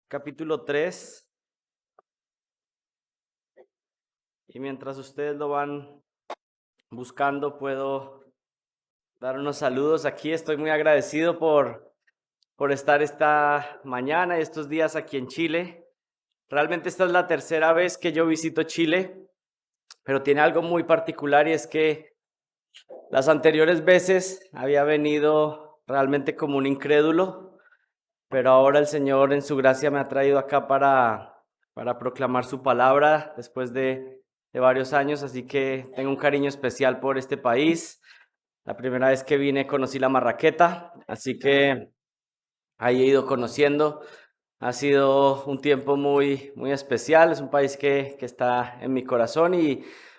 capítulo 3. Y mientras ustedes lo van buscando, puedo dar unos saludos aquí. Estoy muy agradecido por estar esta mañana y estos días aquí en Chile. Realmente esta es la tercera vez que yo visito Chile, pero tiene algo muy particular y es que las anteriores veces había venido realmente como un incrédulo, pero ahora el Señor en su gracia me ha traído acá para proclamar su palabra después de varios años, así que tengo un cariño especial por este país. La primera vez que vine conocí la Marraqueta, así que ahí he ido conociendo. Ha sido un tiempo muy especial, es un país que está en mi corazón,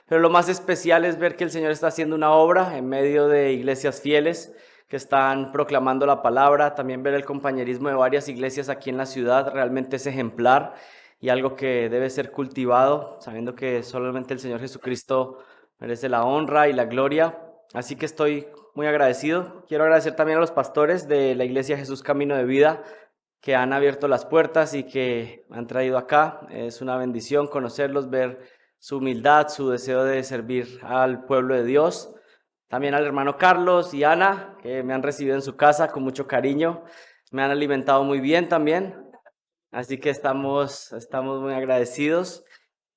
pero lo más especial es ver que el Señor está haciendo una obra en medio de iglesias fieles que están proclamando la palabra. También ver el compañerismo de varias iglesias aquí en la ciudad realmente es ejemplar y algo que debe ser cultivado, sabiendo que solamente el Señor Jesucristo merece la honra y la gloria. Así que estoy muy agradecido. Quiero agradecer también a los pastores de la Iglesia Jesús Camino de Vida que han abierto las puertas y que me han traído acá. Es una bendición conocerlos, ver su humildad, su deseo de servir al pueblo de Dios. También al hermano Carlos y Ana, que me han recibido en su casa con mucho cariño. Me han alimentado muy bien también. Así que estamos muy agradecidos.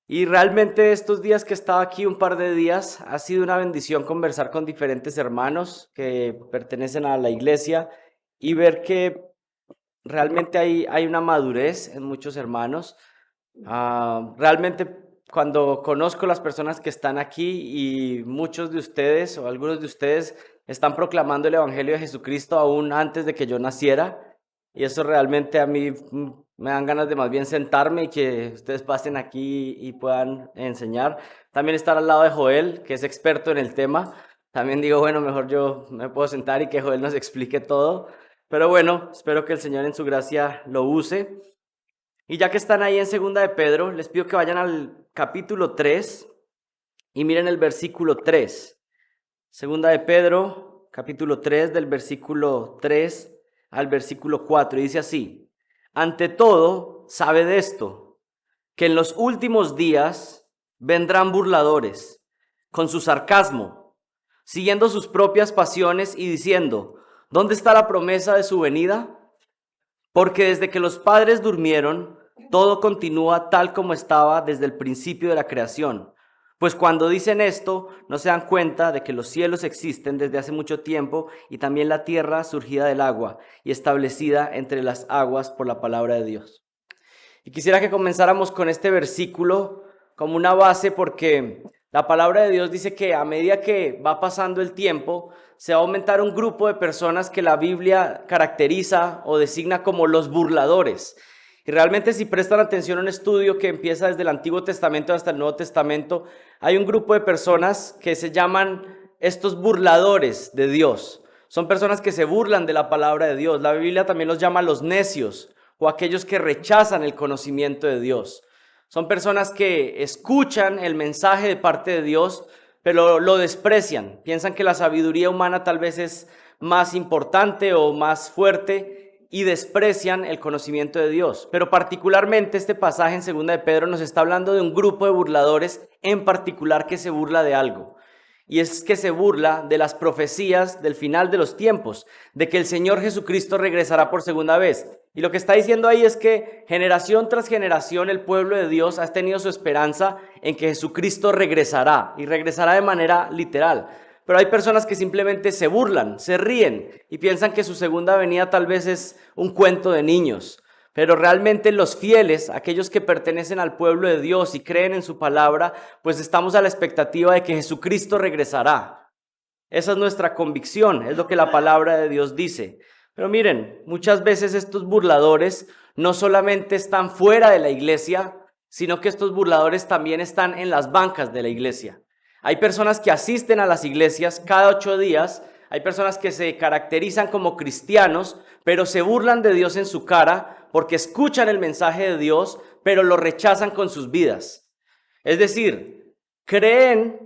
Y realmente estos días que he estado aquí, un par de días, ha sido una bendición conversar con diferentes hermanos que pertenecen a la iglesia y ver que realmente hay una madurez en muchos hermanos. Realmente cuando conozco las personas que están aquí y muchos de ustedes o algunos de ustedes están proclamando el Evangelio de Jesucristo aún antes de que yo naciera, y eso realmente a mí me dan ganas de más bien sentarme y que ustedes pasen aquí y puedan enseñar. También estar al lado de Joel, que es experto en el tema. También digo, bueno, mejor yo me puedo sentar y que Joel nos explique todo. Pero bueno, espero que el Señor en su gracia lo use. Y ya que están ahí en Segunda de Pedro, les pido que vayan al capítulo 3 y miren el versículo 3. Segunda de Pedro, capítulo 3, del versículo 3 al versículo 4. Y dice así: ante todo, sabe de esto, que en los últimos días vendrán burladores, con su sarcasmo, siguiendo sus propias pasiones y diciendo: ¿dónde está la promesa de su venida? Porque desde que los padres durmieron, todo continúa tal como estaba desde el principio de la creación. Pues cuando dicen esto, no se dan cuenta de que los cielos existen desde hace mucho tiempo y también la tierra surgida del agua y establecida entre las aguas por la palabra de Dios. Y quisiera que comenzáramos con este versículo como una base, porque la palabra de Dios dice que a medida que va pasando el tiempo, se va a aumentar un grupo de personas que la Biblia caracteriza o designa como los burladores. Y realmente, si prestan atención a un estudio que empieza desde el Antiguo Testamento hasta el Nuevo Testamento, hay un grupo de personas que se llaman estos burladores de Dios. Son personas que se burlan de la palabra de Dios. La Biblia también los llama los necios o aquellos que rechazan el conocimiento de Dios. Son personas que escuchan el mensaje de parte de Dios, pero lo desprecian. Piensan que la sabiduría humana tal vez es más importante o más fuerte y desprecian el conocimiento de Dios. Pero particularmente este pasaje en 2 de Pedro nos está hablando de un grupo de burladores en particular que se burla de algo. Y es que se burla de las profecías del final de los tiempos, de que el Señor Jesucristo regresará por segunda vez. Y lo que está diciendo ahí es que generación tras generación el pueblo de Dios ha tenido su esperanza en que Jesucristo regresará, y regresará de manera literal. Pero hay personas que simplemente se burlan, se ríen y piensan que su segunda venida tal vez es un cuento de niños. Pero realmente los fieles, aquellos que pertenecen al pueblo de Dios y creen en su palabra, pues estamos a la expectativa de que Jesucristo regresará. Esa es nuestra convicción, es lo que la palabra de Dios dice. Pero miren, muchas veces estos burladores no solamente están fuera de la iglesia, sino que estos burladores también están en las bancas de la iglesia. Hay personas que asisten a las iglesias cada 8 días, hay personas que se caracterizan como cristianos, pero se burlan de Dios en su cara porque escuchan el mensaje de Dios, pero lo rechazan con sus vidas. Es decir, creen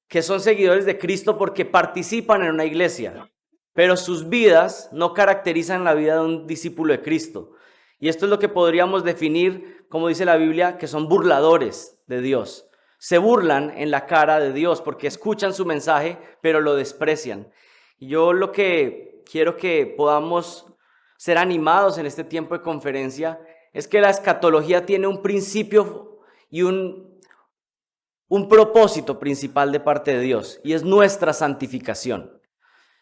que son seguidores de Cristo porque participan en una iglesia, pero sus vidas no caracterizan la vida de un discípulo de Cristo. Y esto es lo que podríamos definir, como dice la Biblia, que son burladores de Dios. Se burlan en la cara de Dios porque escuchan su mensaje, pero lo desprecian. Y yo lo que quiero que podamos ser animados en este tiempo de conferencia es que la escatología tiene un principio y un propósito principal de parte de Dios, y es nuestra santificación.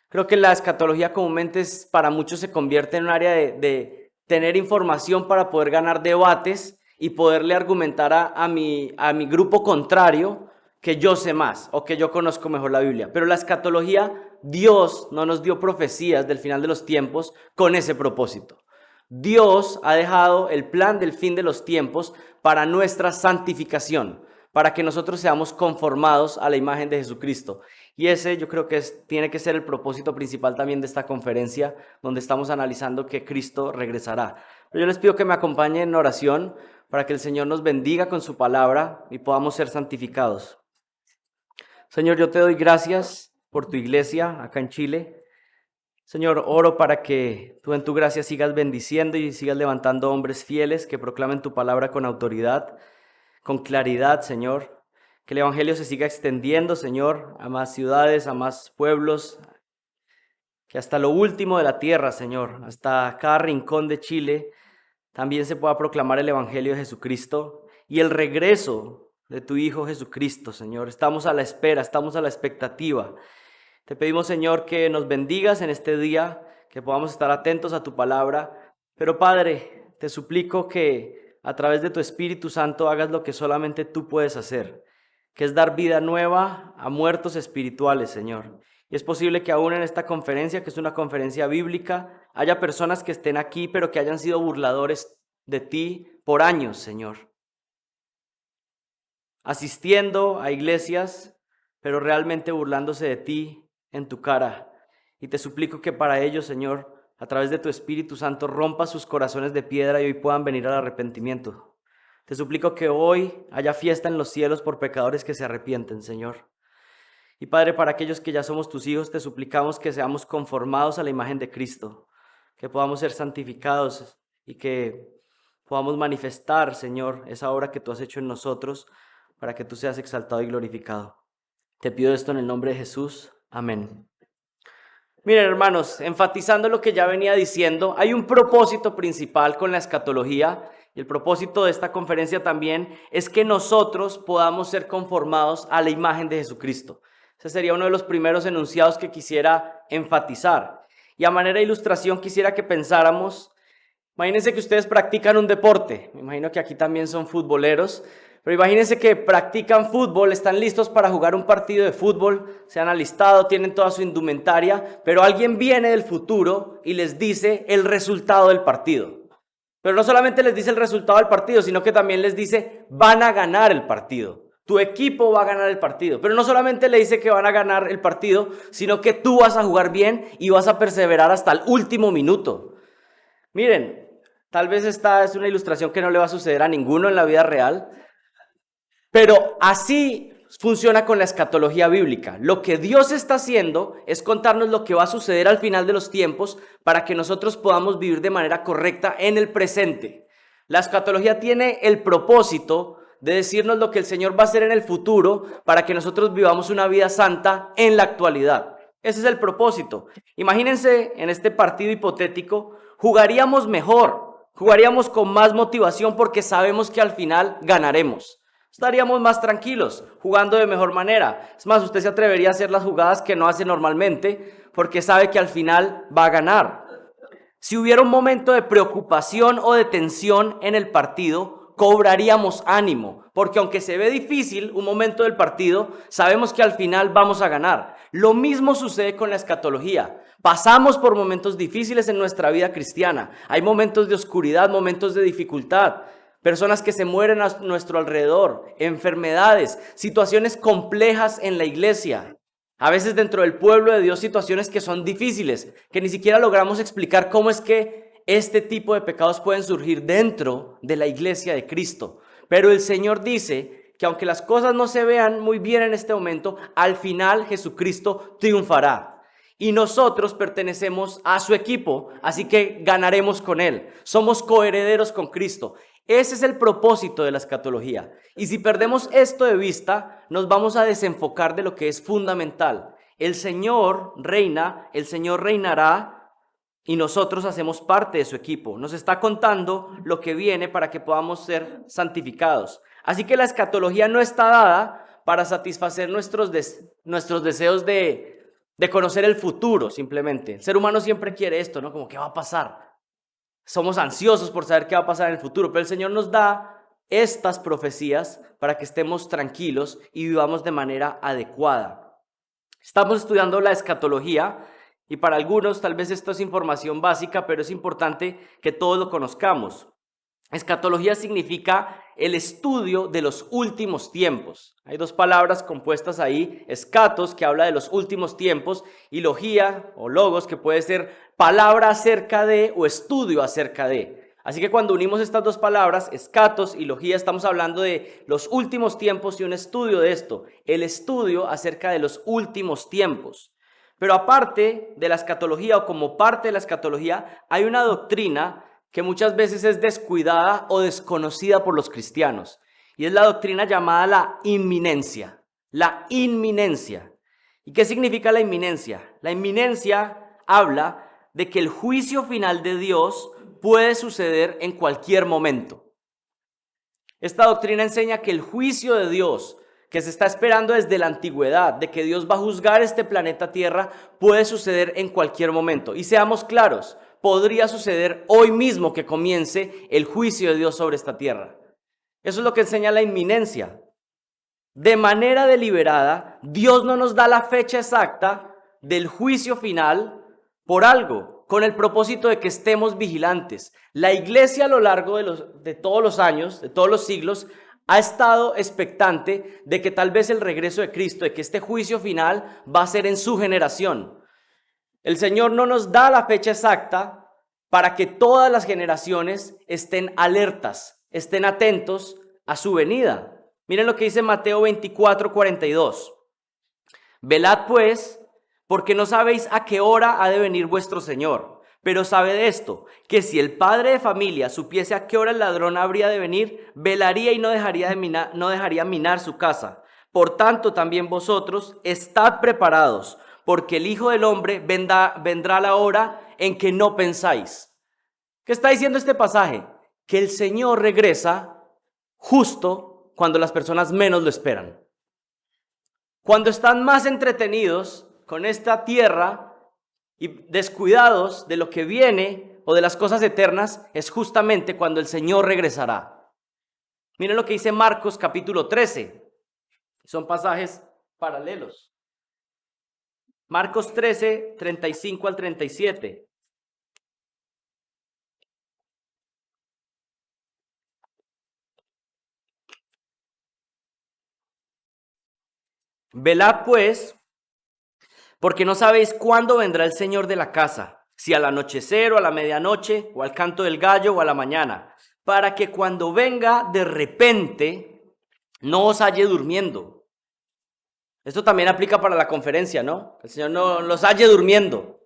Creo que la escatología comúnmente para muchos se convierte en un área de tener información para poder ganar debates y poderle argumentar a mi grupo contrario que yo sé más o que yo conozco mejor la Biblia. Pero la escatología, Dios no nos dio profecías del final de los tiempos con ese propósito. Dios ha dejado el plan del fin de los tiempos para nuestra santificación, para que nosotros seamos conformados a la imagen de Jesucristo. Y ese yo creo que tiene que ser el propósito principal también de esta conferencia, donde estamos analizando que Cristo regresará. Pero yo les pido que me acompañen en oración para que el Señor nos bendiga con su palabra y podamos ser santificados. Señor, yo te doy gracias por tu iglesia acá en Chile. Señor, oro para que tú en tu gracia sigas bendiciendo y sigas levantando hombres fieles que proclamen tu palabra con autoridad, con claridad, Señor. Que el evangelio se siga extendiendo, Señor, a más ciudades, a más pueblos, que hasta lo último de la tierra, Señor, hasta cada rincón de Chile, también se pueda proclamar el evangelio de Jesucristo y el regreso de tu Hijo Jesucristo, Señor. Estamos a la espera, estamos a la expectativa. Te pedimos, Señor, que nos bendigas en este día, que podamos estar atentos a tu palabra. Pero, Padre, te suplico que a través de tu Espíritu Santo hagas lo que solamente tú puedes hacer, que es dar vida nueva a muertos espirituales, Señor. Y es posible que aún en esta conferencia, que es una conferencia bíblica, haya personas que estén aquí, pero que hayan sido burladores de ti por años, Señor. Asistiendo a iglesias, pero realmente burlándose de ti en tu cara. Y te suplico que para ellos, Señor, a través de tu Espíritu Santo, rompa sus corazones de piedra y hoy puedan venir al arrepentimiento. Te suplico que hoy haya fiesta en los cielos por pecadores que se arrepienten, Señor. Y Padre, para aquellos que ya somos tus hijos, te suplicamos que seamos conformados a la imagen de Cristo, que podamos ser santificados y que podamos manifestar, Señor, esa obra que tú has hecho en nosotros para que tú seas exaltado y glorificado. Te pido esto en el nombre de Jesús. Amén. Miren, hermanos, enfatizando lo que ya venía diciendo, hay un propósito principal con la escatología, y el propósito de esta conferencia también es que nosotros podamos ser conformados a la imagen de Jesucristo. Ese sería uno de los primeros enunciados que quisiera enfatizar. Y a manera de ilustración quisiera que pensáramos, imagínense que ustedes practican un deporte, me imagino que aquí también son futboleros, pero imagínense que practican fútbol, están listos para jugar un partido de fútbol, se han alistado, tienen toda su indumentaria, pero alguien viene del futuro y les dice el resultado del partido. Pero no solamente les dice el resultado del partido, sino que también les dice, van a ganar el partido. Tu equipo va a ganar el partido. Pero no solamente le dice que van a ganar el partido, sino que tú vas a jugar bien y vas a perseverar hasta el último minuto. Miren, tal vez esta es una ilustración que no le va a suceder a ninguno en la vida real, pero así funciona con la escatología bíblica. Lo que Dios está haciendo es contarnos lo que va a suceder al final de los tiempos para que nosotros podamos vivir de manera correcta en el presente. La escatología tiene el propósito de decirnos lo que el Señor va a hacer en el futuro para que nosotros vivamos una vida santa en la actualidad. Ese es el propósito. Imagínense en este partido hipotético, jugaríamos mejor, jugaríamos con más motivación porque sabemos que al final ganaremos. Estaríamos más tranquilos, jugando de mejor manera. Es más, usted se atrevería a hacer las jugadas que no hace normalmente porque sabe que al final va a ganar. Si hubiera un momento de preocupación o de tensión en el partido, cobraríamos ánimo, porque aunque se ve difícil un momento del partido, sabemos que al final vamos a ganar. Lo mismo sucede con la escatología. Pasamos por momentos difíciles en nuestra vida cristiana. Hay momentos de oscuridad, momentos de dificultad. Personas que se mueren a nuestro alrededor, enfermedades, situaciones complejas en la iglesia. A veces dentro del pueblo de Dios situaciones que son difíciles, que ni siquiera logramos explicar cómo es que este tipo de pecados pueden surgir dentro de la iglesia de Cristo. Pero el Señor dice que aunque las cosas no se vean muy bien en este momento, al final Jesucristo triunfará. y nosotros pertenecemos a su equipo, así que ganaremos con él. Somos coherederos con Cristo. Ese es el propósito de la escatología. Y si perdemos esto de vista, nos vamos a desenfocar de lo que es fundamental. El Señor reina, el Señor reinará y nosotros hacemos parte de su equipo. Nos está contando lo que viene para que podamos ser santificados. Así que la escatología no está dada para satisfacer nuestros deseos de conocer el futuro, simplemente. El ser humano siempre quiere esto, ¿no? Como, ¿qué va a pasar? Somos ansiosos por saber qué va a pasar en el futuro, pero el Señor nos da estas profecías para que estemos tranquilos y vivamos de manera adecuada. Estamos estudiando la escatología y para algunos tal vez esto es información básica, pero es importante que todos lo conozcamos. Escatología significa el estudio de los últimos tiempos. Hay dos palabras compuestas ahí, escatos, que habla de los últimos tiempos, y logía o logos, que puede ser palabra acerca de o estudio acerca de. Así que cuando unimos estas dos palabras, escatos y logía, estamos hablando de los últimos tiempos y un estudio de esto, el estudio acerca de los últimos tiempos. Pero aparte de la escatología o como parte de la escatología, hay una doctrina que muchas veces es descuidada o desconocida por los cristianos. Y es la doctrina llamada la inminencia. La inminencia. ¿Y qué significa la inminencia? La inminencia habla de que el juicio final de Dios puede suceder en cualquier momento. Esta doctrina enseña que el juicio de Dios, que se está esperando desde la antigüedad, de que Dios va a juzgar este planeta Tierra, puede suceder en cualquier momento. Y seamos claros, podría suceder hoy mismo que comience el juicio de Dios sobre esta tierra. Eso es lo que enseña la inminencia. De manera deliberada, Dios no nos da la fecha exacta del juicio final por algo, con el propósito de que estemos vigilantes. La iglesia a lo largo de todos los años, de todos los siglos, ha estado expectante de que tal vez el regreso de Cristo, de que este juicio final va a ser en su generación. El Señor no nos da la fecha exacta para que todas las generaciones estén alertas, estén atentos a su venida. Miren lo que dice Mateo 24:42. Velad pues, porque no sabéis a qué hora ha de venir vuestro Señor. Pero sabed esto, que si el padre de familia supiese a qué hora el ladrón habría de venir, velaría y no dejaría minar su casa. Por tanto, también vosotros estad preparados, porque el Hijo del Hombre vendrá la hora en que no pensáis. ¿Qué está diciendo este pasaje? Que el Señor regresa justo cuando las personas menos lo esperan. Cuando están más entretenidos con esta tierra y descuidados de lo que viene o de las cosas eternas, es justamente cuando el Señor regresará. Miren lo que dice Marcos capítulo 13. Son pasajes paralelos. Marcos 13, 35 al 37. Velad pues, porque no sabéis cuándo vendrá el Señor de la casa, si al anochecer o a la medianoche, o al canto del gallo o a la mañana, para que cuando venga de repente no os halle durmiendo. Esto también aplica para la conferencia, ¿no? El Señor no los halle durmiendo.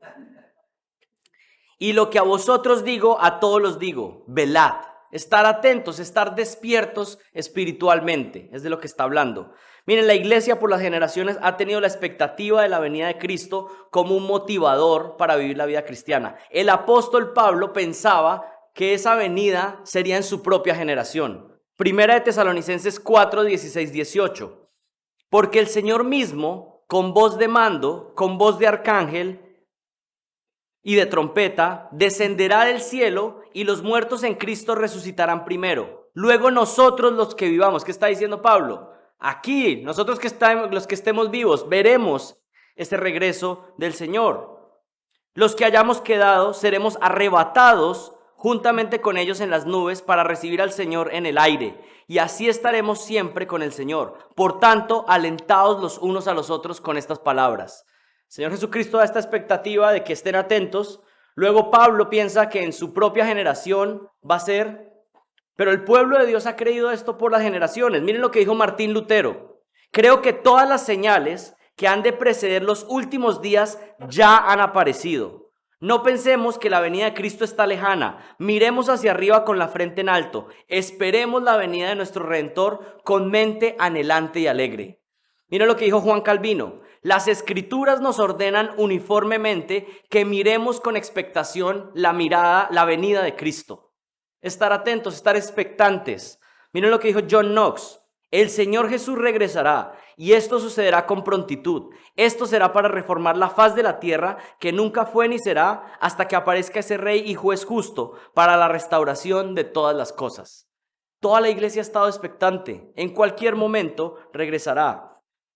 Y lo que a vosotros digo, a todos los digo, velad. Estar atentos, estar despiertos espiritualmente, es de lo que está hablando. Miren, la iglesia por las generaciones ha tenido la expectativa de la venida de Cristo como un motivador para vivir la vida cristiana. El apóstol Pablo pensaba que esa venida sería en su propia generación. Primera de Tesalonicenses 4, 16, 18. Porque el Señor mismo, con voz de mando, con voz de arcángel y de trompeta, descenderá del cielo y los muertos en Cristo resucitarán primero. Luego nosotros los que vivamos, ¿qué está diciendo Pablo? Aquí, nosotros los que estemos vivos, veremos este regreso del Señor. Los que hayamos quedado seremos arrebatados juntamente con ellos en las nubes para recibir al Señor en el aire. Y así estaremos siempre con el Señor. Por tanto, alentaos los unos a los otros con estas palabras. El Señor Jesucristo da esta expectativa de que estén atentos. Luego Pablo piensa que en su propia generación va a ser, pero el pueblo de Dios ha creído esto por las generaciones. Miren lo que dijo Martín Lutero. Creo que todas las señales que han de preceder los últimos días ya han aparecido. No pensemos que la venida de Cristo está lejana. Miremos hacia arriba con la frente en alto. Esperemos la venida de nuestro Redentor con mente anhelante y alegre. Mira lo que dijo Juan Calvino. Las Escrituras nos ordenan uniformemente que miremos con expectación la venida de Cristo. Estar atentos, estar expectantes. Miren lo que dijo John Knox. El Señor Jesús regresará y esto sucederá con prontitud. Esto será para reformar la faz de la tierra que nunca fue ni será hasta que aparezca ese Rey y Juez justo para la restauración de todas las cosas. Toda la iglesia ha estado expectante. En cualquier momento regresará.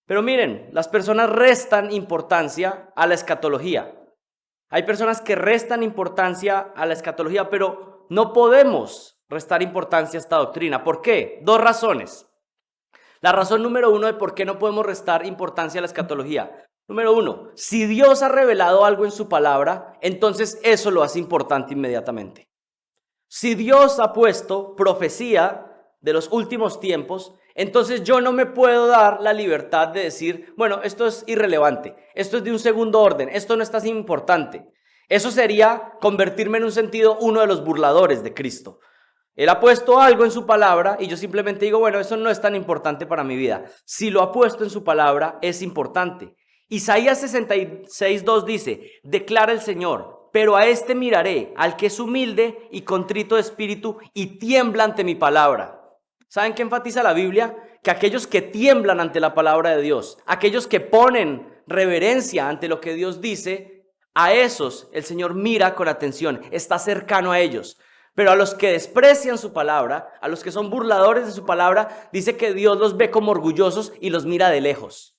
Pero miren, las personas restan importancia a la escatología. Hay personas que restan importancia a la escatología, pero no podemos restar importancia a esta doctrina. ¿Por qué? Dos razones. La razón número uno de por qué no podemos restar importancia a la escatología. Número uno, si Dios ha revelado algo en su palabra, entonces eso lo hace importante inmediatamente. Si Dios ha puesto profecía de los últimos tiempos, entonces yo no me puedo dar la libertad de decir, bueno, esto es irrelevante, esto es de un segundo orden, esto no es tan importante. Eso sería convertirme en un sentido uno de los burladores de Cristo. Él ha puesto algo en su palabra y yo simplemente digo, bueno, eso no es tan importante para mi vida. Si lo ha puesto en su palabra, es importante. Isaías 66:2 dice, declara el Señor, pero a este miraré, al que es humilde y contrito de espíritu y tiembla ante mi palabra. ¿Saben qué enfatiza la Biblia? Que aquellos que tiemblan ante la palabra de Dios, aquellos que ponen reverencia ante lo que Dios dice, a esos el Señor mira con atención, está cercano a ellos. Pero a los que desprecian su palabra, a los que son burladores de su palabra, dice que Dios los ve como orgullosos y los mira de lejos.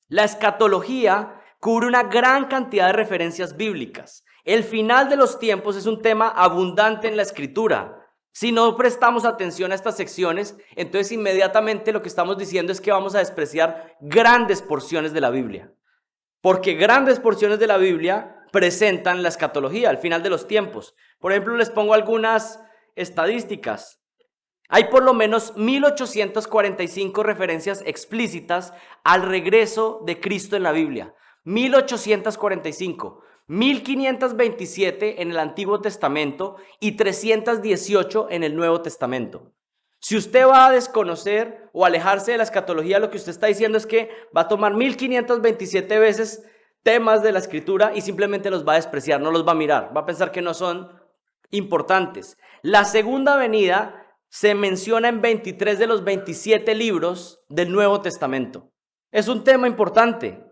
La escatología cubre una gran cantidad de referencias bíblicas. El final de los tiempos es un tema abundante en la Escritura. Si no prestamos atención a estas secciones, entonces inmediatamente lo que estamos diciendo es que vamos a despreciar grandes porciones de la Biblia. Porque grandes porciones de la Biblia presentan la escatología, al final de los tiempos. Por ejemplo, les pongo algunas estadísticas. Hay por lo menos 1845 referencias explícitas al regreso de Cristo en la Biblia. 1845. 1527 en el Antiguo Testamento y 318 en el Nuevo Testamento. Si usted va a desconocer o alejarse de la escatología, lo que usted está diciendo es que va a tomar 1527 veces temas de la Escritura y simplemente los va a despreciar, no los va a mirar, va a pensar que no son importantes. La segunda venida se menciona en 23 de los 27 libros del Nuevo Testamento. Es un tema importante.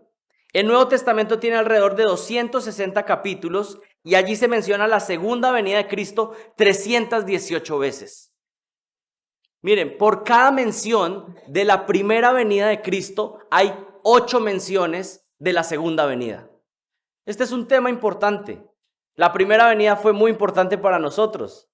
El Nuevo Testamento tiene alrededor de 260 capítulos y allí se menciona la segunda venida de Cristo 318 veces. Miren, por cada mención de la primera venida de Cristo hay 8 menciones de la segunda venida. Este es un tema importante. La primera venida fue muy importante para nosotros.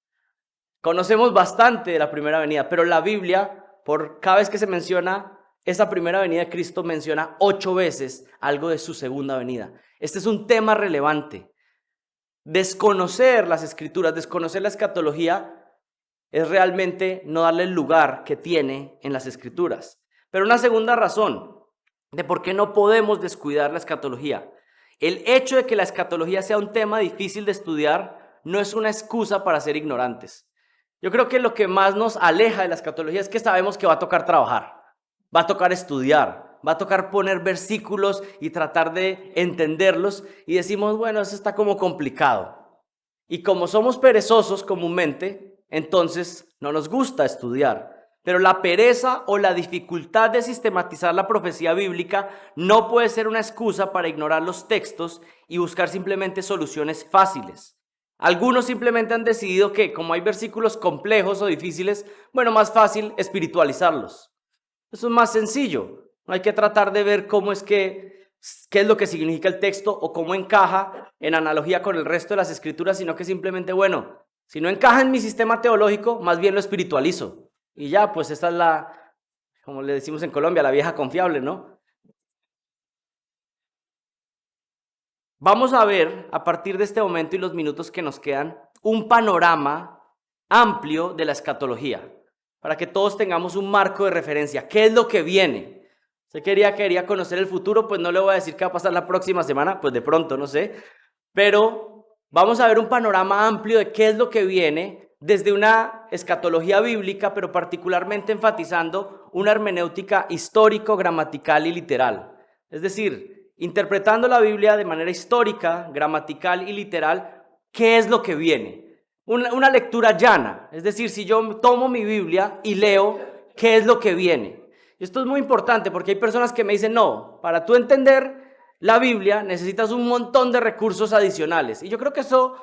Conocemos bastante de la primera venida, pero la Biblia, por cada vez que se menciona esa primera venida de Cristo, menciona 8 veces algo de su segunda venida. Este es un tema relevante. Desconocer las Escrituras, desconocer la escatología, es realmente no darle el lugar que tiene en las Escrituras. Pero una segunda razón de por qué no podemos descuidar la escatología. El hecho de que la escatología sea un tema difícil de estudiar no es una excusa para ser ignorantes. Yo creo que lo que más nos aleja de la escatología es que sabemos que va a tocar trabajar, va a tocar estudiar, va a tocar poner versículos y tratar de entenderlos y decimos, bueno, eso está como complicado. Y como somos perezosos comúnmente, entonces no nos gusta estudiar. Pero la pereza o la dificultad de sistematizar la profecía bíblica no puede ser una excusa para ignorar los textos y buscar simplemente soluciones fáciles. Algunos simplemente han decidido que, como hay versículos complejos o difíciles, bueno, más fácil espiritualizarlos. Eso es más sencillo. No hay que tratar de ver qué es lo que significa el texto o cómo encaja en analogía con el resto de las escrituras, sino que simplemente, bueno, si no encaja en mi sistema teológico, más bien lo espiritualizo. Y ya, pues esta es como le decimos en Colombia, la vieja confiable, ¿no? Vamos a ver, a partir de este momento y los minutos que nos quedan, un panorama amplio de la escatología, para que todos tengamos un marco de referencia. ¿Qué es lo que viene? Usted quería conocer el futuro, pues no le voy a decir qué va a pasar la próxima semana, pues de pronto, no sé. Pero vamos a ver un panorama amplio de qué es lo que viene desde una escatología bíblica, pero particularmente enfatizando una hermenéutica histórico, gramatical y literal. Es decir, interpretando la Biblia de manera histórica, gramatical y literal, ¿qué es lo que viene? Una lectura llana, es decir, si yo tomo mi Biblia y leo, ¿qué es lo que viene? Esto es muy importante porque hay personas que me dicen, no, para tú entender la Biblia necesitas un montón de recursos adicionales. Y yo creo que eso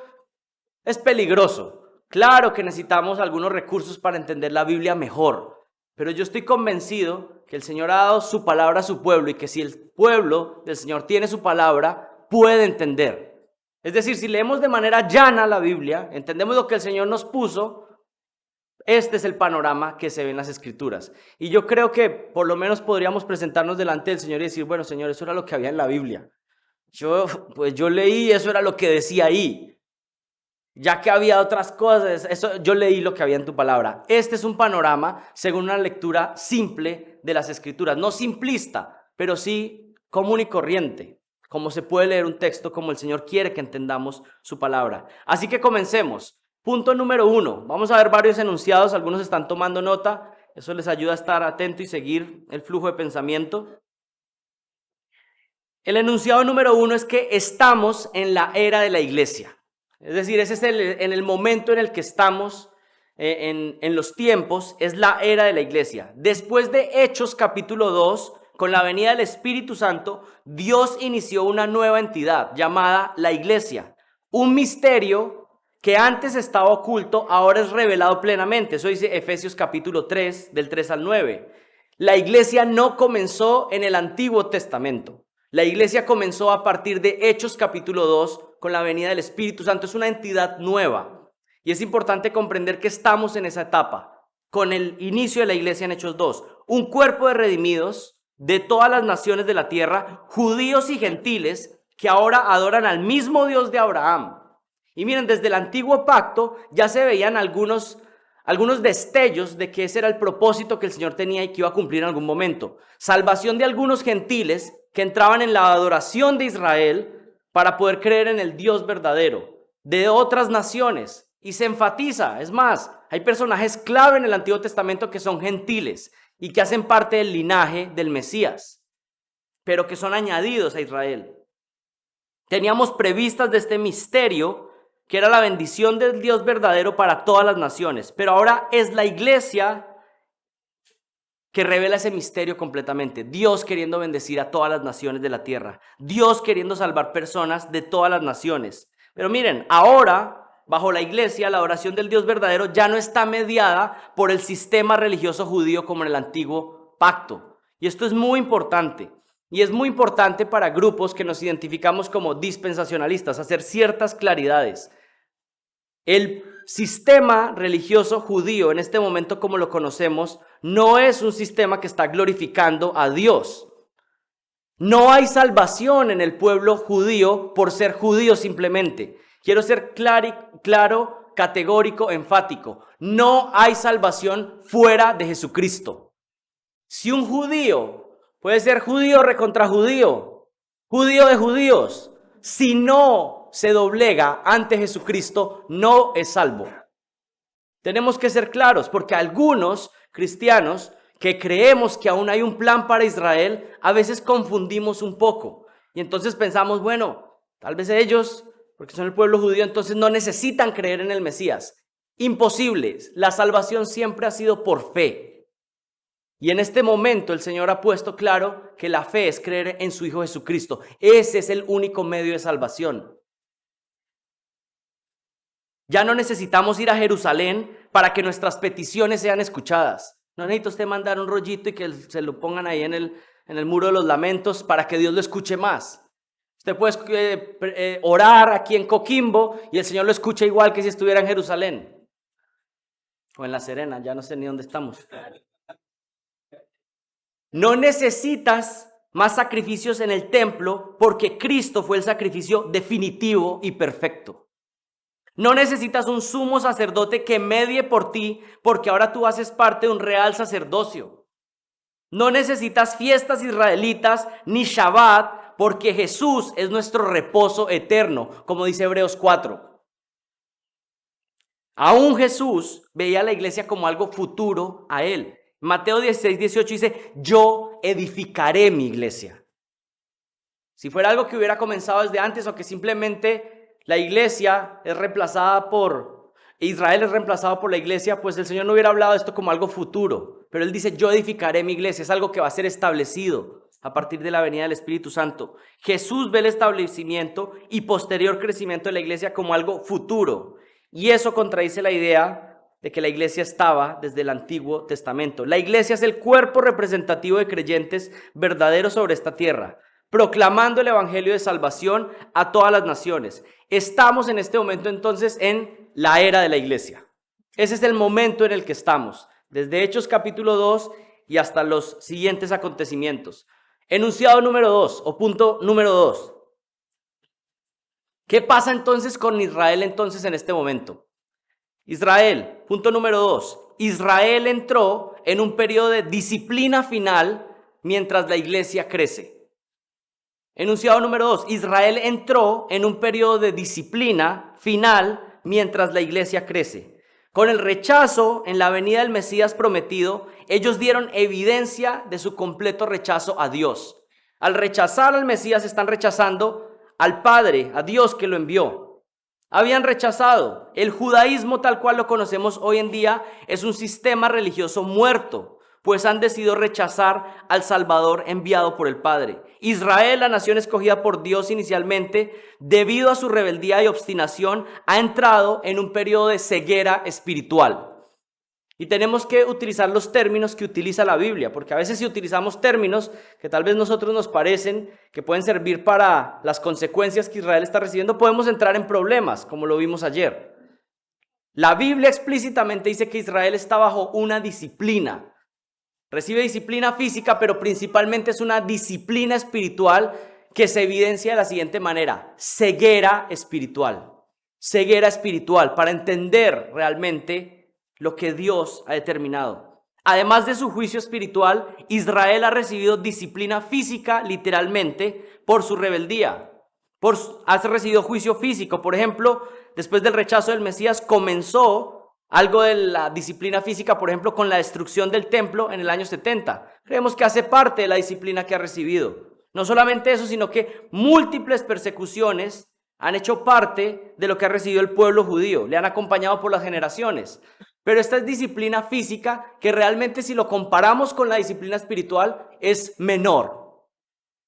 es peligroso. Claro que necesitamos algunos recursos para entender la Biblia mejor, pero yo estoy convencido que el Señor ha dado su palabra a su pueblo y que si el pueblo del Señor tiene su palabra, puede entender. Es decir, si leemos de manera llana la Biblia, entendemos lo que el Señor nos puso, este es el panorama que se ve en las Escrituras. Y yo creo que por lo menos podríamos presentarnos delante del Señor y decir, bueno, Señor, eso era lo que había en la Biblia. Yo leí, eso era lo que decía ahí. Ya que había otras cosas, yo leí lo que había en tu palabra. Este es un panorama según una lectura simple de las Escrituras. No simplista, pero sí común y corriente. Como se puede leer un texto, como el Señor quiere que entendamos su palabra. Así que comencemos. Punto número 1. Vamos a ver varios enunciados. Algunos están tomando nota. Eso les ayuda a estar atento y seguir el flujo de pensamiento. El enunciado número 1 es que estamos en la era de la iglesia. Es decir, ese es en el momento en el que estamos, en los tiempos, es la era de la iglesia. Después de Hechos capítulo 2, con la venida del Espíritu Santo, Dios inició una nueva entidad llamada la iglesia. Un misterio que antes estaba oculto, ahora es revelado plenamente. Eso dice Efesios capítulo 3, del 3 al 9. La iglesia no comenzó en el Antiguo Testamento. La iglesia comenzó a partir de Hechos capítulo 2 con la venida del Espíritu Santo. Es una entidad nueva y es importante comprender que estamos en esa etapa con el inicio de la iglesia en Hechos 2. Un cuerpo de redimidos de todas las naciones de la tierra, judíos y gentiles, que ahora adoran al mismo Dios de Abraham. Y miren, desde el antiguo pacto ya se veían algunos destellos de que ese era el propósito que el Señor tenía y que iba a cumplir en algún momento. Salvación de algunos gentiles que entraban en la adoración de Israel para poder creer en el Dios verdadero, de otras naciones. Y se enfatiza, es más, hay personajes clave en el Antiguo Testamento que son gentiles y que hacen parte del linaje del Mesías, pero que son añadidos a Israel. Teníamos previstas de este misterio que era la bendición del Dios verdadero para todas las naciones, pero ahora es la iglesia que revela ese misterio completamente. Dios queriendo bendecir a todas las naciones de la tierra. Dios queriendo salvar personas de todas las naciones. Pero miren, ahora, bajo la iglesia, la oración del Dios verdadero ya no está mediada por el sistema religioso judío como en el antiguo pacto. Y esto es muy importante. Y es muy importante para grupos que nos identificamos como dispensacionalistas, hacer ciertas claridades. El sistema religioso judío, en este momento como lo conocemos, no es un sistema que está glorificando a Dios. No hay salvación en el pueblo judío por ser judío simplemente. Quiero ser claro, categórico, enfático. No hay salvación fuera de Jesucristo. Si un judío puede ser judío recontra judío, judío de judíos, si no se doblega ante Jesucristo, no es salvo. Tenemos que ser claros, porque algunos cristianos que creemos que aún hay un plan para Israel, a veces confundimos un poco. Y entonces pensamos, bueno, tal vez ellos, porque son el pueblo judío, entonces no necesitan creer en el Mesías. Imposible. La salvación siempre ha sido por fe. Y en este momento el Señor ha puesto claro que la fe es creer en su Hijo Jesucristo. Ese es el único medio de salvación. Ya no necesitamos ir a Jerusalén para que nuestras peticiones sean escuchadas. No necesita usted mandar un rollito y que se lo pongan ahí en el muro de los lamentos para que Dios lo escuche más. Usted puede orar aquí en Coquimbo y el Señor lo escucha igual que si estuviera en Jerusalén. O en La Serena, ya no sé ni dónde estamos. No necesitas más sacrificios en el templo porque Cristo fue el sacrificio definitivo y perfecto. No necesitas un sumo sacerdote que medie por ti porque ahora tú haces parte de un real sacerdocio. No necesitas fiestas israelitas ni Shabbat, porque Jesús es nuestro reposo eterno, como dice Hebreos 4. Aún Jesús veía a la iglesia como algo futuro a él. Mateo 16:18 dice, yo edificaré mi iglesia. Si fuera algo que hubiera comenzado desde antes o que simplemente la iglesia es reemplazada por Israel es reemplazado por la iglesia, pues el Señor no hubiera hablado de esto como algo futuro. Pero Él dice, yo edificaré mi iglesia. Es algo que va a ser establecido a partir de la venida del Espíritu Santo. Jesús ve el establecimiento y posterior crecimiento de la iglesia como algo futuro. Y eso contradice la idea de que la iglesia estaba desde el Antiguo Testamento. La iglesia es el cuerpo representativo de creyentes verdaderos sobre esta tierra, proclamando el evangelio de salvación a todas las naciones. Estamos en este momento entonces en la era de la iglesia. Ese es el momento en el que estamos, desde Hechos capítulo 2 y hasta los siguientes acontecimientos. Enunciado número 2 o punto número 2. ¿Qué pasa entonces con Israel entonces en este momento? Israel, punto número 2. Israel entró en un periodo de disciplina final mientras la iglesia crece. Enunciado número 2. Israel entró en un periodo de disciplina final mientras la iglesia crece. Con el rechazo en la venida del Mesías prometido, ellos dieron evidencia de su completo rechazo a Dios. Al rechazar al Mesías están rechazando al Padre, a Dios que lo envió. Habían rechazado. El judaísmo tal cual lo conocemos hoy en día es un sistema religioso muerto, pues han decidido rechazar al Salvador enviado por el Padre. Israel, la nación escogida por Dios inicialmente, debido a su rebeldía y obstinación, ha entrado en un periodo de ceguera espiritual. Y tenemos que utilizar los términos que utiliza la Biblia, porque a veces si utilizamos términos que tal vez nosotros nos parecen que pueden servir para las consecuencias que Israel está recibiendo, podemos entrar en problemas, como lo vimos ayer. La Biblia explícitamente dice que Israel está bajo una disciplina. Recibe disciplina física, pero principalmente es una disciplina espiritual que se evidencia de la siguiente manera: ceguera espiritual. Ceguera espiritual para entender realmente lo que Dios ha determinado. Además de su juicio espiritual, Israel ha recibido disciplina física, literalmente, por su rebeldía. Ha recibido juicio físico. Por ejemplo, después del rechazo del Mesías comenzó algo de la disciplina física, por ejemplo, con la destrucción del templo en el año 70. Creemos que hace parte de la disciplina que ha recibido. No solamente eso, sino que múltiples persecuciones han hecho parte de lo que ha recibido el pueblo judío. Le han acompañado por las generaciones. Pero esta es disciplina física que realmente, si lo comparamos con la disciplina espiritual, es menor.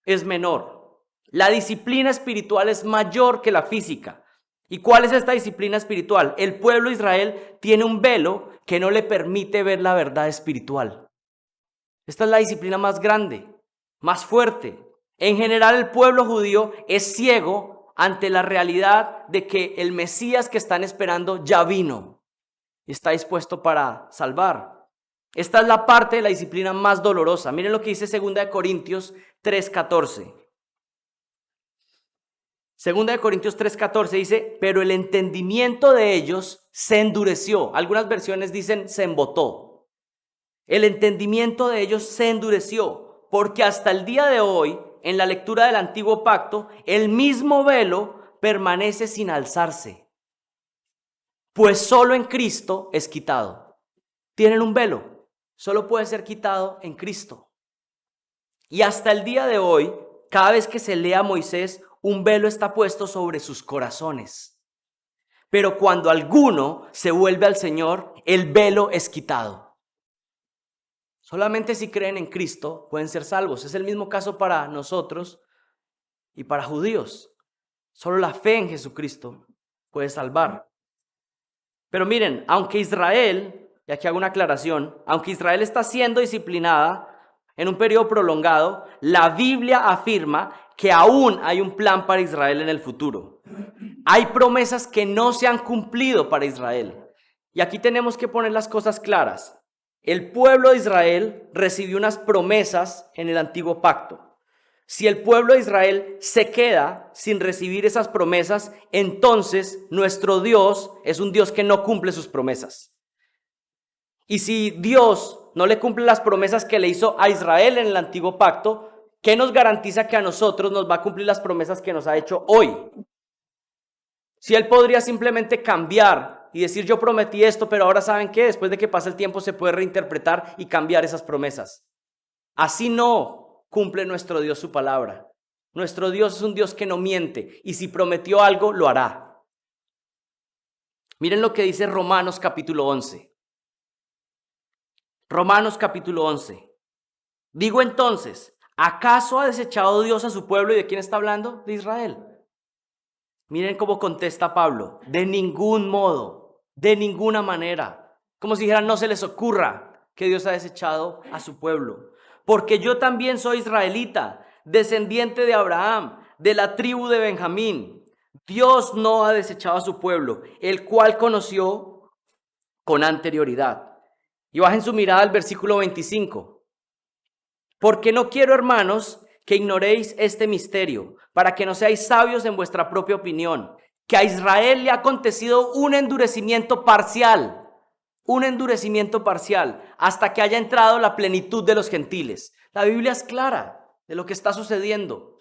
Es menor. La disciplina espiritual es mayor que la física. ¿Y cuál es esta disciplina espiritual? El pueblo de Israel tiene un velo que no le permite ver la verdad espiritual. Esta es la disciplina más grande, más fuerte. En general, el pueblo judío es ciego ante la realidad de que el Mesías que están esperando ya vino y está dispuesto para salvar. Esta es la parte de la disciplina más dolorosa. Miren lo que dice 2 Corintios 3:14. 2 Corintios 3:14 dice, pero el entendimiento de ellos se endureció. Algunas versiones dicen se embotó. El entendimiento de ellos se endureció, porque hasta el día de hoy, en la lectura del Antiguo Pacto, el mismo velo permanece sin alzarse, pues solo en Cristo es quitado. Tienen un velo, solo puede ser quitado en Cristo. Y hasta el día de hoy, cada vez que se lee a Moisés, un velo está puesto sobre sus corazones. Pero cuando alguno se vuelve al Señor, el velo es quitado. Solamente si creen en Cristo pueden ser salvos. Es el mismo caso para nosotros y para judíos. Solo la fe en Jesucristo puede salvar. Pero miren, aunque Israel, y aquí hago una aclaración, aunque Israel está siendo disciplinada en un periodo prolongado, la Biblia afirma que aún hay un plan para Israel en el futuro. Hay promesas que no se han cumplido para Israel. Y aquí tenemos que poner las cosas claras. El pueblo de Israel recibió unas promesas en el Antiguo Pacto. Si el pueblo de Israel se queda sin recibir esas promesas, entonces nuestro Dios es un Dios que no cumple sus promesas. Y si Dios no le cumple las promesas que le hizo a Israel en el antiguo pacto, ¿qué nos garantiza que a nosotros nos va a cumplir las promesas que nos ha hecho hoy? Si Él podría simplemente cambiar y decir yo prometí esto, pero ahora ¿saben qué? Después de que pase el tiempo se puede reinterpretar y cambiar esas promesas. Así no cumple nuestro Dios su palabra. Nuestro Dios es un Dios que no miente y si prometió algo, lo hará. Miren lo que dice Romanos capítulo 11. Romanos capítulo 11. Digo entonces, ¿acaso ha desechado Dios a su pueblo? ¿Y de quién está hablando? De Israel. Miren cómo contesta Pablo. De ningún modo, de ninguna manera. Como si dijeran, no se les ocurra que Dios ha desechado a su pueblo. Porque yo también soy israelita, descendiente de Abraham, de la tribu de Benjamín. Dios no ha desechado a su pueblo, el cual conoció con anterioridad. Y bajen su mirada al versículo 25. Porque no quiero, hermanos, que ignoréis este misterio, para que no seáis sabios en vuestra propia opinión, que a Israel le ha acontecido un endurecimiento parcial, hasta que haya entrado la plenitud de los gentiles. La Biblia es clara de lo que está sucediendo.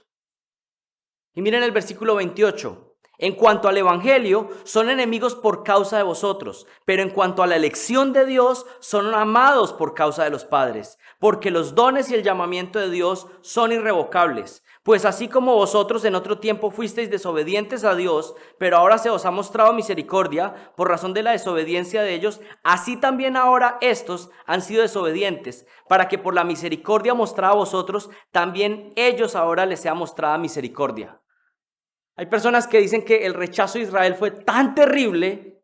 Y miren el versículo 28. En cuanto al evangelio, son enemigos por causa de vosotros, pero en cuanto a la elección de Dios, son amados por causa de los padres, porque los dones y el llamamiento de Dios son irrevocables. Pues así como vosotros en otro tiempo fuisteis desobedientes a Dios, pero ahora se os ha mostrado misericordia por razón de la desobediencia de ellos, así también ahora estos han sido desobedientes, para que por la misericordia mostrada a vosotros, también ellos ahora les sea mostrada misericordia. Hay personas que dicen que el rechazo de Israel fue tan terrible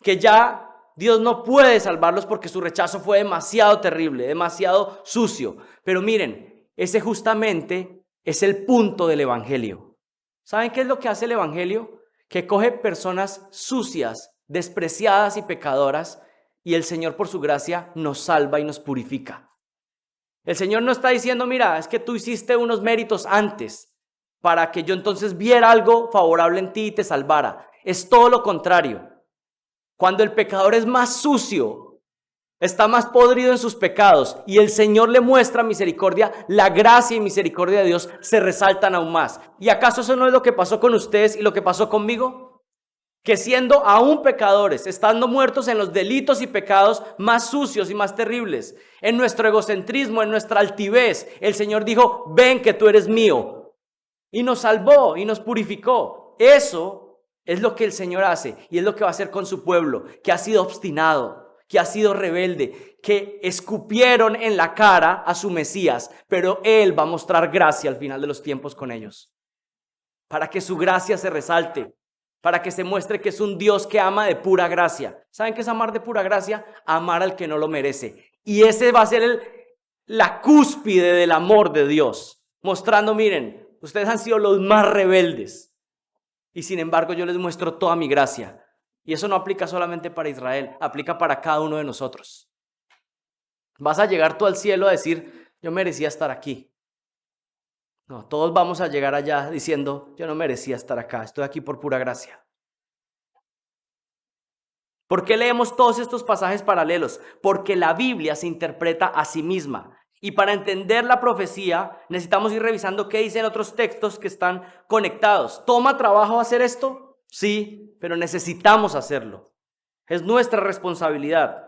que ya Dios no puede salvarlos porque su rechazo fue demasiado terrible, demasiado sucio. Pero miren, ese justamente es el punto del evangelio. ¿Saben qué es lo que hace el evangelio? Que coge personas sucias, despreciadas y pecadoras y el Señor por su gracia nos salva y nos purifica. El Señor no está diciendo, mira, es que tú hiciste unos méritos antes para que yo entonces viera algo favorable en ti y te salvara. Es todo lo contrario. Cuando el pecador es más sucio, está más podrido en sus pecados y el Señor le muestra misericordia, la gracia y misericordia de Dios se resaltan aún más. ¿Y acaso eso no es lo que pasó con ustedes y lo que pasó conmigo? Que siendo aún pecadores, estando muertos en los delitos y pecados más sucios y más terribles, en nuestro egocentrismo, en nuestra altivez, el Señor dijo, ven que tú eres mío. Y nos salvó y nos purificó. Eso es lo que el Señor hace y es lo que va a hacer con su pueblo, que ha sido obstinado, que ha sido rebelde, que escupieron en la cara a su Mesías, pero Él va a mostrar gracia al final de los tiempos con ellos. Para que su gracia se resalte, para que se muestre que es un Dios que ama de pura gracia. ¿Saben qué es amar de pura gracia? Amar al que no lo merece. Y ese va a ser la cúspide del amor de Dios, mostrando, miren, ustedes han sido los más rebeldes y sin embargo yo les muestro toda mi gracia. Y eso no aplica solamente para Israel, aplica para cada uno de nosotros. Vas a llegar tú al cielo a decir, yo merecía estar aquí. No, todos vamos a llegar allá diciendo, yo no merecía estar acá, estoy aquí por pura gracia. ¿Por qué leemos todos estos pasajes paralelos? Porque la Biblia se interpreta a sí misma. Y para entender la profecía, necesitamos ir revisando qué dicen otros textos que están conectados. ¿Toma trabajo hacer esto? Sí, pero necesitamos hacerlo. Es nuestra responsabilidad.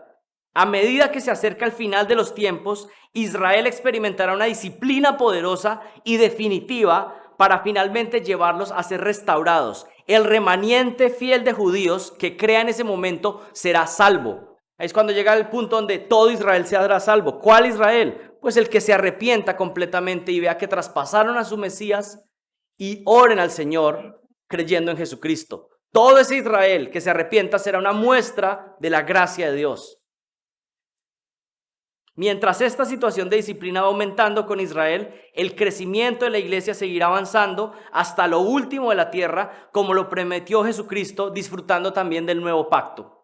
A medida que se acerca el final de los tiempos, Israel experimentará una disciplina poderosa y definitiva para finalmente llevarlos a ser restaurados. El remanente fiel de judíos que crea en ese momento será salvo. Es cuando llega el punto donde todo Israel se hará salvo. ¿Cuál Israel? Pues el que se arrepienta completamente y vea que traspasaron a su Mesías y oren al Señor creyendo en Jesucristo. Todo ese Israel que se arrepienta será una muestra de la gracia de Dios. Mientras esta situación de disciplina va aumentando con Israel, el crecimiento de la iglesia seguirá avanzando hasta lo último de la tierra, como lo prometió Jesucristo, disfrutando también del nuevo pacto.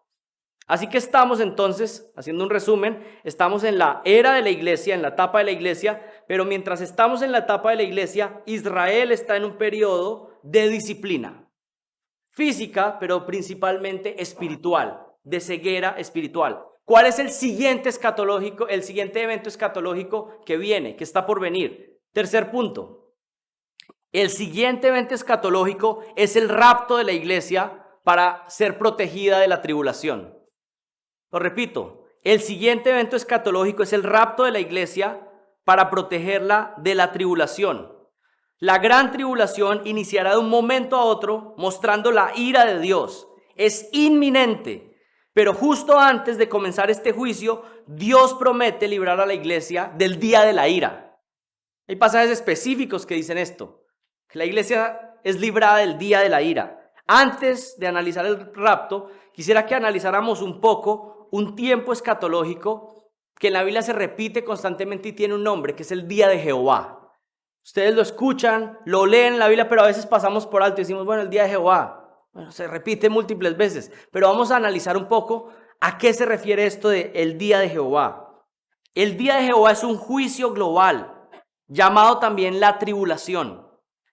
Así que estamos entonces, haciendo un resumen, estamos en la era de la iglesia, en la etapa de la iglesia, pero mientras estamos en la etapa de la iglesia, Israel está en un periodo de disciplina física, pero principalmente espiritual, de ceguera espiritual. ¿Cuál es el siguiente escatológico, el siguiente evento escatológico que viene, que está por venir? Tercer punto. El siguiente evento escatológico es el rapto de la iglesia para ser protegida de la tribulación. Lo repito, el siguiente evento escatológico es el rapto de la iglesia para protegerla de la tribulación. La gran tribulación iniciará de un momento a otro mostrando la ira de Dios. Es inminente, pero justo antes de comenzar este juicio, Dios promete librar a la iglesia del día de la ira. Hay pasajes específicos que dicen esto, que la iglesia es librada del día de la ira. Antes de analizar el rapto, quisiera que analizáramos un poco un tiempo escatológico que en la Biblia se repite constantemente y tiene un nombre, que es el día de Jehová. Ustedes lo escuchan, lo leen en la Biblia, pero a veces pasamos por alto y decimos, bueno, el día de Jehová. Bueno, se repite múltiples veces, pero vamos a analizar un poco a qué se refiere esto de el día de Jehová. El día de Jehová es un juicio global, llamado también la tribulación.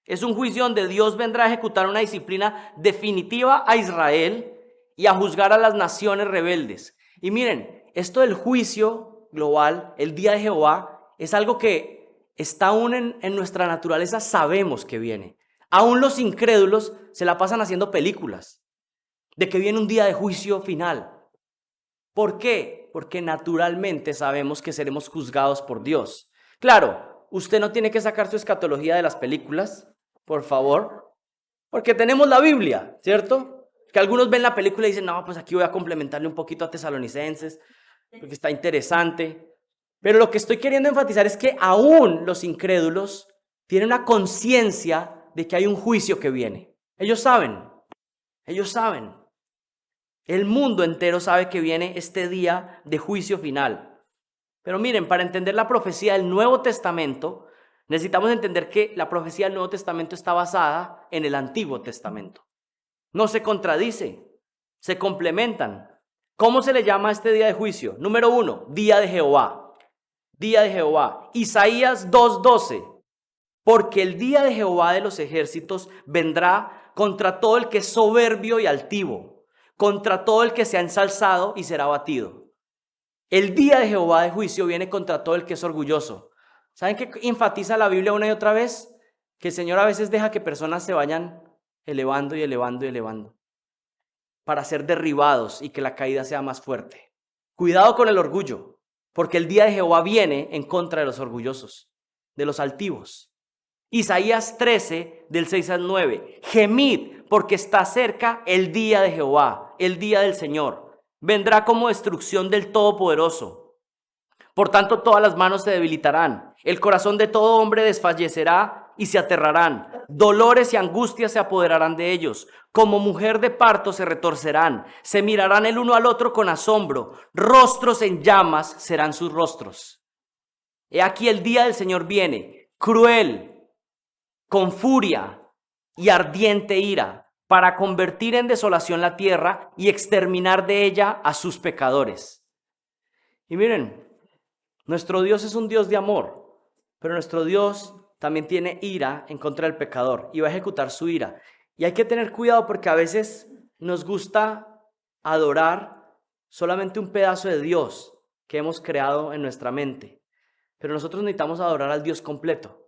Es un juicio donde Dios vendrá a ejecutar una disciplina definitiva a Israel y a juzgar a las naciones rebeldes. Y miren, esto del juicio global, el día de Jehová, es algo que está aún en nuestra naturaleza, sabemos que viene. Aún los incrédulos se la pasan haciendo películas de que viene un día de juicio final. ¿Por qué? Porque naturalmente sabemos que seremos juzgados por Dios. Claro, usted no tiene que sacar su escatología de las películas, por favor, porque tenemos la Biblia, ¿cierto? Que algunos ven la película y dicen, no, pues aquí voy a complementarle un poquito a Tesalonicenses, porque está interesante. Pero lo que estoy queriendo enfatizar es que aún los incrédulos tienen una conciencia de que hay un juicio que viene. Ellos saben. El mundo entero sabe que viene este día de juicio final. Pero miren, para entender la profecía del Nuevo Testamento, necesitamos entender que la profecía del Nuevo Testamento está basada en el Antiguo Testamento. No se contradice, se complementan. ¿Cómo se le llama a este día de juicio? Número 1, día de Jehová. Día de Jehová. Isaías 2:12. Porque el día de Jehová de los ejércitos vendrá contra todo el que es soberbio y altivo, contra todo el que se ha ensalzado y será abatido. El día de Jehová de juicio viene contra todo el que es orgulloso. ¿Saben qué enfatiza la Biblia una y otra vez? Que el Señor a veces deja que personas se vayan elevando y elevando y elevando para ser derribados y que la caída sea más fuerte. Cuidado con el orgullo. Porque el día de Jehová viene en contra de los orgullosos, de los altivos. Isaías 13, del 6 al 9. Gemid, porque está cerca el día de Jehová, el día del Señor. Vendrá como destrucción del Todopoderoso. Por tanto, todas las manos se debilitarán. El corazón de todo hombre desfallecerá y se aterrarán. Dolores y angustias se apoderarán de ellos. Como mujer de parto se retorcerán. Se mirarán el uno al otro con asombro. Rostros en llamas serán sus rostros. He aquí el día del Señor viene, cruel, con furia y ardiente ira, para convertir en desolación la tierra y exterminar de ella a sus pecadores. Y miren, nuestro Dios es un Dios de amor, pero nuestro Dios también tiene ira en contra del pecador y va a ejecutar su ira. Y hay que tener cuidado porque a veces nos gusta adorar solamente un pedazo de Dios que hemos creado en nuestra mente. Pero nosotros necesitamos adorar al Dios completo.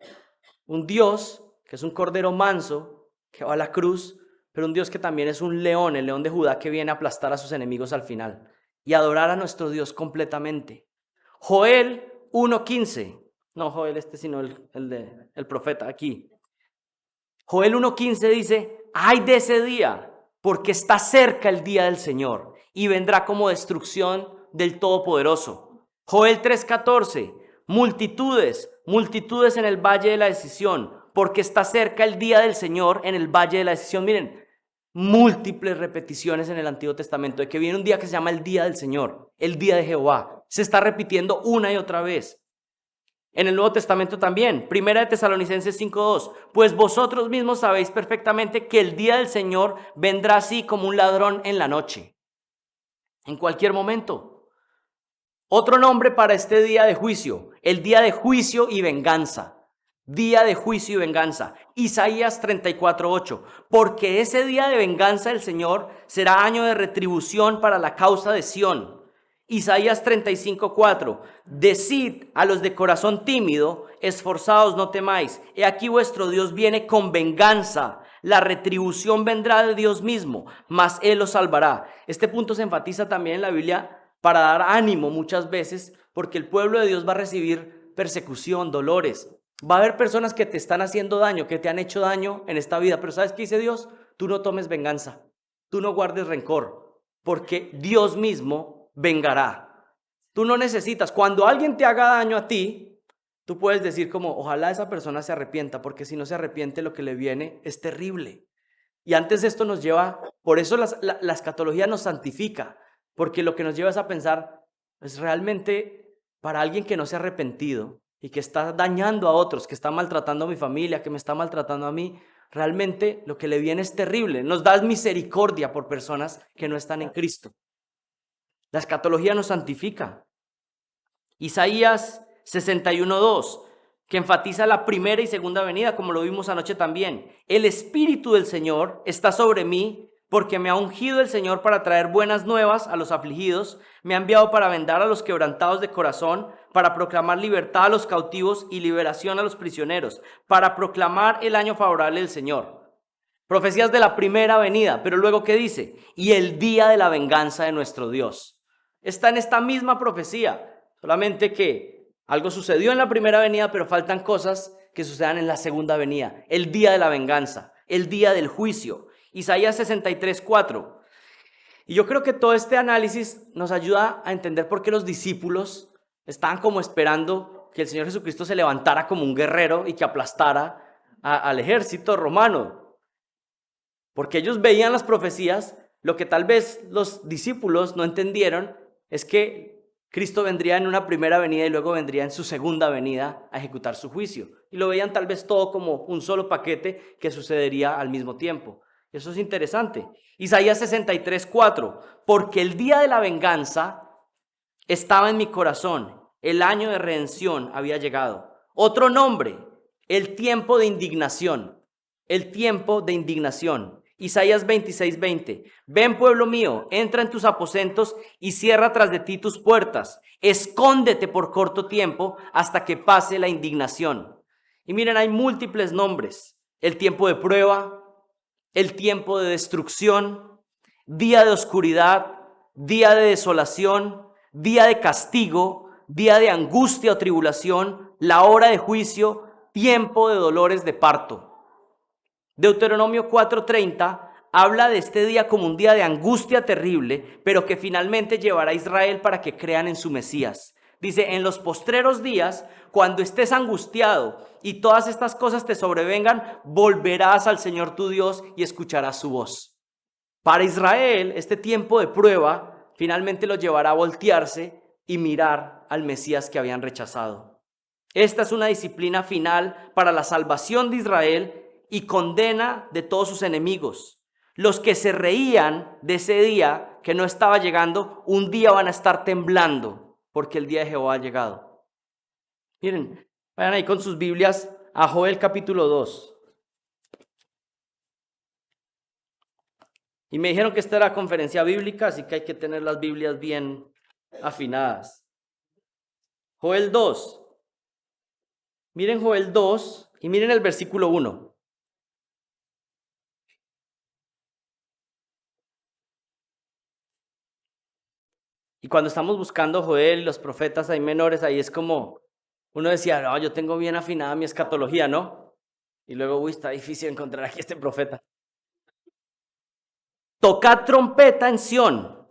Un Dios que es un cordero manso, que va a la cruz, pero un Dios que también es un león, el león de Judá que viene a aplastar a sus enemigos al final. Y adorar a nuestro Dios completamente. Joel 1:15. No, Joel sino el profeta aquí. Joel 1:15 dice, ay de ese día, porque está cerca el día del Señor y vendrá como destrucción del Todopoderoso. Joel 3:14, multitudes en el valle de la decisión, porque está cerca el día del Señor en el valle de la decisión. Miren, múltiples repeticiones en el Antiguo Testamento de que viene un día que se llama el día del Señor, el día de Jehová. Se está repitiendo una y otra vez. En el Nuevo Testamento también, Primera de Tesalonicenses 5:2, pues vosotros mismos sabéis perfectamente que el día del Señor vendrá así como un ladrón en la noche, en cualquier momento. Otro nombre para este día de juicio, el día de juicio y venganza. Día de juicio y venganza. Isaías 34:8, porque ese día de venganza del Señor será año de retribución para la causa de Sión Isaías 35:4, decid a los de corazón tímido, esforzaos, no temáis. He aquí vuestro Dios viene con venganza. La retribución vendrá de Dios mismo, mas Él os salvará. Este punto se enfatiza también en la Biblia para dar ánimo muchas veces, porque el pueblo de Dios va a recibir persecución, dolores. Va a haber personas que te están haciendo daño, que te han hecho daño en esta vida. Pero ¿sabes qué dice Dios? Tú no tomes venganza, tú no guardes rencor, porque Dios mismo vengará. Tú no necesitas, cuando alguien te haga daño a ti, tú puedes decir como, ojalá esa persona se arrepienta, porque si no se arrepiente lo que le viene es terrible. Y antes esto nos lleva, por eso la escatología nos santifica, porque lo que nos lleva es a pensar, es realmente para alguien que no se ha arrepentido y que está dañando a otros, que está maltratando a mi familia, que me está maltratando a mí, realmente lo que le viene es terrible. Nos da misericordia por personas que no están en Cristo. La escatología nos santifica. Isaías 61:2, que enfatiza la primera y segunda venida, como lo vimos anoche también. El Espíritu del Señor está sobre mí, porque me ha ungido el Señor para traer buenas nuevas a los afligidos. Me ha enviado para vendar a los quebrantados de corazón, para proclamar libertad a los cautivos y liberación a los prisioneros, para proclamar el año favorable del Señor. Profecías de la primera venida, pero luego ¿qué dice? Y el día de la venganza de nuestro Dios. Está en esta misma profecía, solamente que algo sucedió en la primera venida, pero faltan cosas que sucedan en la segunda venida. El día de la venganza, el día del juicio. Isaías 63:4. Y yo creo que todo este análisis nos ayuda a entender por qué los discípulos estaban como esperando que el Señor Jesucristo se levantara como un guerrero y que aplastara al ejército romano. Porque ellos veían las profecías, lo que tal vez los discípulos no entendieron es que Cristo vendría en una primera venida y luego vendría en su segunda venida a ejecutar su juicio. Y lo veían tal vez todo como un solo paquete que sucedería al mismo tiempo. Eso es interesante. Isaías 63:4, porque el día de la venganza estaba en mi corazón, el año de redención había llegado. Otro nombre, el tiempo de indignación, el tiempo de indignación. Isaías 26:20, ven pueblo mío, entra en tus aposentos y cierra tras de ti tus puertas. Escóndete por corto tiempo hasta que pase la indignación. Y miren, hay múltiples nombres. El tiempo de prueba, el tiempo de destrucción, día de oscuridad, día de desolación, día de castigo, día de angustia o tribulación, la hora de juicio, tiempo de dolores de parto. Deuteronomio 4:30 habla de este día como un día de angustia terrible, pero que finalmente llevará a Israel para que crean en su Mesías. Dice, en los postreros días, cuando estés angustiado y todas estas cosas te sobrevengan, volverás al Señor tu Dios y escucharás su voz. Para Israel, este tiempo de prueba finalmente lo llevará a voltearse y mirar al Mesías que habían rechazado. Esta es una disciplina final para la salvación de Israel y condena de todos sus enemigos. Los que se reían de ese día que no estaba llegando, un día van a estar temblando porque el día de Jehová ha llegado. Miren, vayan ahí con sus Biblias a Joel capítulo 2. Y me dijeron que esta era conferencia bíblica, así que hay que tener las Biblias bien afinadas. Joel 2. Miren Joel 2 y miren el versículo 1. Y cuando estamos buscando Joel, los profetas ahí menores, ahí es como, uno decía, no, yo tengo bien afinada mi escatología, ¿no? Y luego, uy, está difícil encontrar aquí este profeta. Tocad trompeta en Sión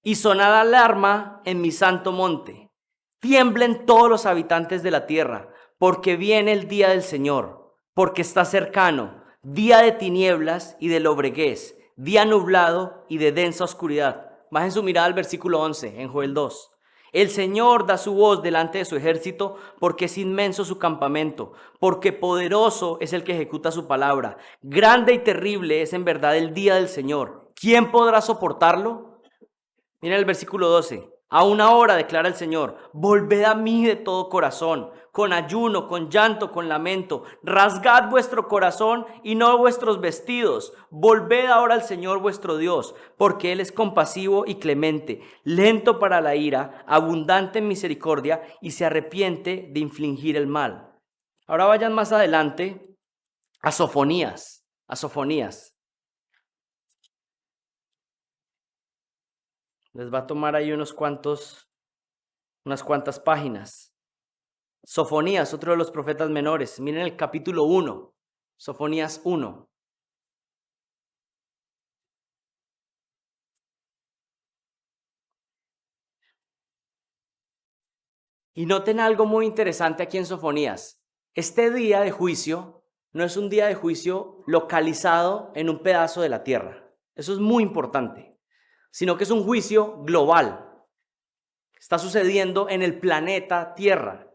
y sonad alarma en mi santo monte. Tiemblen todos los habitantes de la tierra, porque viene el día del Señor, porque está cercano, día de tinieblas y de lobreguez, día nublado y de densa oscuridad. Bajen su mirada al versículo 11 en Joel 2. El Señor da su voz delante de su ejército, porque es inmenso su campamento, porque poderoso es el que ejecuta su palabra. Grande y terrible es en verdad el día del Señor. ¿Quién podrá soportarlo? Miren el versículo 12. A una hora, declara el Señor, volved a mí de todo corazón, con ayuno, con llanto, con lamento. Rasgad vuestro corazón y no vuestros vestidos. Volved ahora al Señor vuestro Dios, porque Él es compasivo y clemente, lento para la ira, abundante en misericordia y se arrepiente de infligir el mal. Ahora vayan más adelante a Sofonías, Les va a tomar ahí unas cuantas páginas. Sofonías, otro de los profetas menores. Miren el capítulo 1, Sofonías 1. Y noten algo muy interesante aquí en Sofonías. Este día de juicio no es un día de juicio localizado en un pedazo de la tierra. Eso es muy importante. Sino que es un juicio global. Está sucediendo en el planeta Tierra.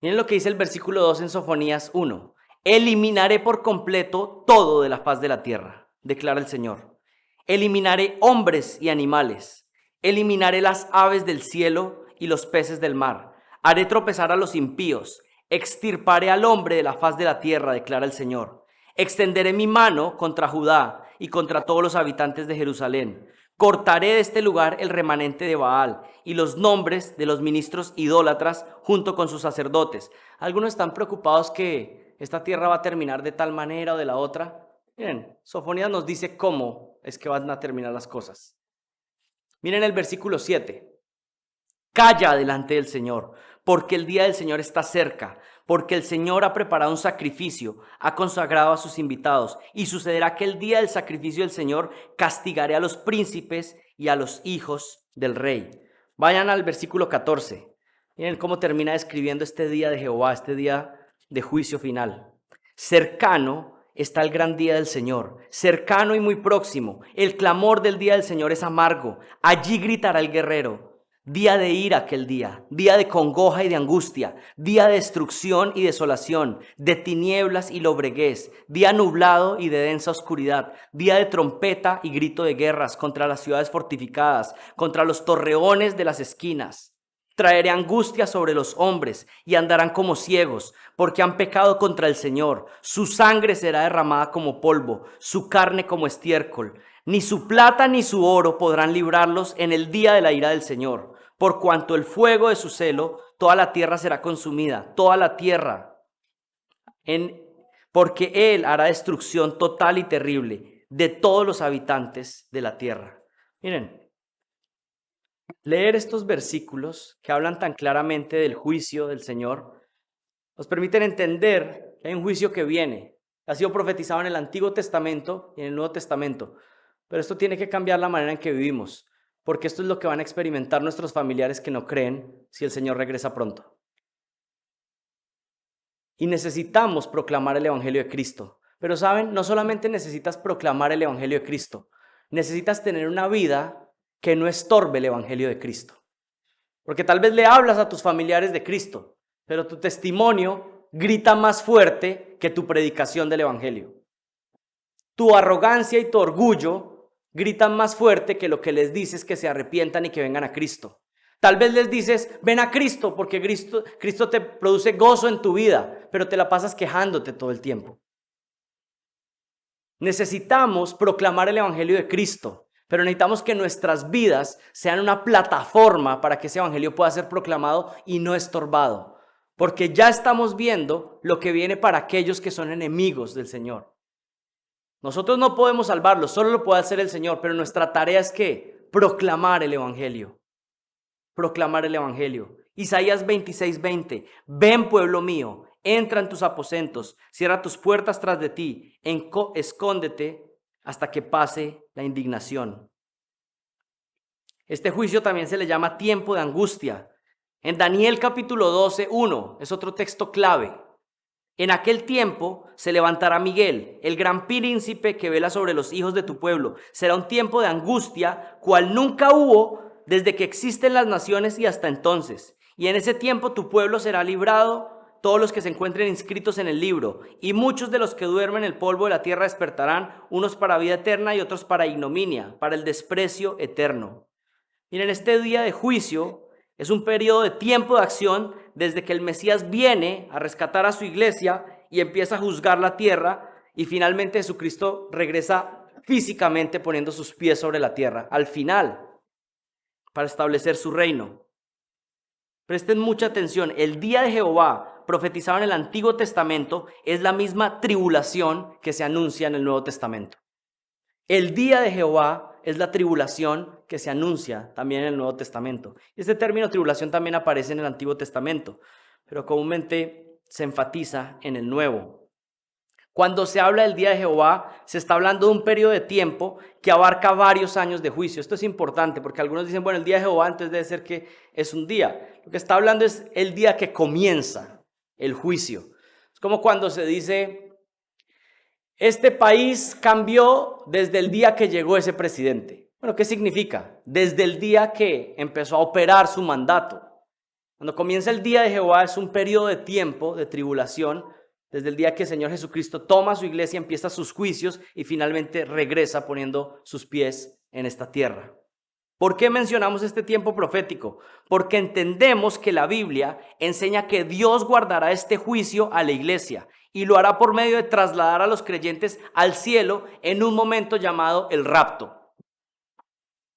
Miren lo que dice el versículo 2 en Sofonías 1. Eliminaré por completo todo de la faz de la tierra, declara el Señor. Eliminaré hombres y animales. Eliminaré las aves del cielo y los peces del mar. Haré tropezar a los impíos. Extirparé al hombre de la faz de la tierra, declara el Señor. Extenderé mi mano contra Judá y contra todos los habitantes de Jerusalén. Cortaré de este lugar el remanente de Baal y los nombres de los ministros idólatras junto con sus sacerdotes. Algunos están preocupados que esta tierra va a terminar de tal manera o de la otra. Miren, Sofonías nos dice cómo es que van a terminar las cosas. Miren el versículo 7. Calla delante del Señor, porque el día del Señor está cerca, porque el Señor ha preparado un sacrificio, ha consagrado a sus invitados, y sucederá que el día del sacrificio del Señor castigaré a los príncipes y a los hijos del rey. Vayan al versículo 14. Miren cómo termina describiendo este día de Jehová, este día de juicio final. Cercano está el gran día del Señor, cercano y muy próximo. El clamor del día del Señor es amargo. Allí gritará el guerrero. Día de ira aquel día, día de congoja y de angustia, día de destrucción y desolación, de tinieblas y lobreguez, día nublado y de densa oscuridad, día de trompeta y grito de guerras contra las ciudades fortificadas, contra los torreones de las esquinas. Traeré angustia sobre los hombres y andarán como ciegos, porque han pecado contra el Señor. Su sangre será derramada como polvo, su carne como estiércol. Ni su plata ni su oro podrán librarlos en el día de la ira del Señor. Por cuanto el fuego de su celo, toda la tierra será consumida, toda la tierra. Porque Él hará destrucción total y terrible de todos los habitantes de la tierra. Miren, leer estos versículos que hablan tan claramente del juicio del Señor nos permiten entender que hay un juicio que viene. Ha sido profetizado en el Antiguo Testamento y en el Nuevo Testamento. Pero esto tiene que cambiar la manera en que vivimos, porque esto es lo que van a experimentar nuestros familiares que no creen si el Señor regresa pronto. Y necesitamos proclamar el Evangelio de Cristo. Pero ¿saben? No solamente necesitas proclamar el Evangelio de Cristo, necesitas tener una vida que no estorbe el Evangelio de Cristo. Porque tal vez le hablas a tus familiares de Cristo, pero tu testimonio grita más fuerte que tu predicación del Evangelio. Tu arrogancia y tu orgullo gritan más fuerte que lo que les dices que se arrepientan y que vengan a Cristo. Tal vez les dices, ven a Cristo porque Cristo te produce gozo en tu vida, pero te la pasas quejándote todo el tiempo. Necesitamos proclamar el Evangelio de Cristo, pero necesitamos que nuestras vidas sean una plataforma para que ese Evangelio pueda ser proclamado y no estorbado. Porque ya estamos viendo lo que viene para aquellos que son enemigos del Señor. Nosotros no podemos salvarlos, solo lo puede hacer el Señor, pero nuestra tarea es que proclamar el Evangelio. Proclamar el Evangelio. Isaías 26:20. Ven, pueblo mío, entra en tus aposentos, cierra tus puertas tras de ti, escóndete hasta que pase la indignación. Este juicio también se le llama tiempo de angustia. En Daniel capítulo 12:1 es otro texto clave. En aquel tiempo se levantará Miguel, el gran príncipe que vela sobre los hijos de tu pueblo. Será un tiempo de angustia, cual nunca hubo desde que existen las naciones y hasta entonces. Y en ese tiempo tu pueblo será librado, todos los que se encuentren inscritos en el libro. Y muchos de los que duermen en el polvo de la tierra despertarán, unos para vida eterna y otros para ignominia, para el desprecio eterno. Miren, este día de juicio es un periodo de tiempo de acción desde que el Mesías viene a rescatar a su iglesia y empieza a juzgar la tierra, y finalmente Jesucristo regresa físicamente poniendo sus pies sobre la tierra al final para establecer su reino. Presten mucha atención, el día de Jehová profetizado en el Antiguo Testamento es la misma tribulación que se anuncia en el Nuevo Testamento. El día de Jehová es la tribulación que se anuncia también en el Nuevo Testamento. Este término tribulación también aparece en el Antiguo Testamento, pero comúnmente se enfatiza en el Nuevo. Cuando se habla del día de Jehová, se está hablando de un periodo de tiempo que abarca varios años de juicio. Esto es importante porque algunos dicen, bueno, el día de Jehová entonces debe ser que es un día. Lo que está hablando es el día que comienza el juicio. Es como cuando se dice, este país cambió desde el día que llegó ese presidente. Bueno, ¿qué significa? Desde el día que empezó a operar su mandato. Cuando comienza el día de Jehová es un periodo de tiempo, de tribulación, desde el día que el Señor Jesucristo toma a su iglesia, empieza sus juicios y finalmente regresa poniendo sus pies en esta tierra. ¿Por qué mencionamos este tiempo profético? Porque entendemos que la Biblia enseña que Dios guardará este juicio a la iglesia y lo hará por medio de trasladar a los creyentes al cielo en un momento llamado el rapto.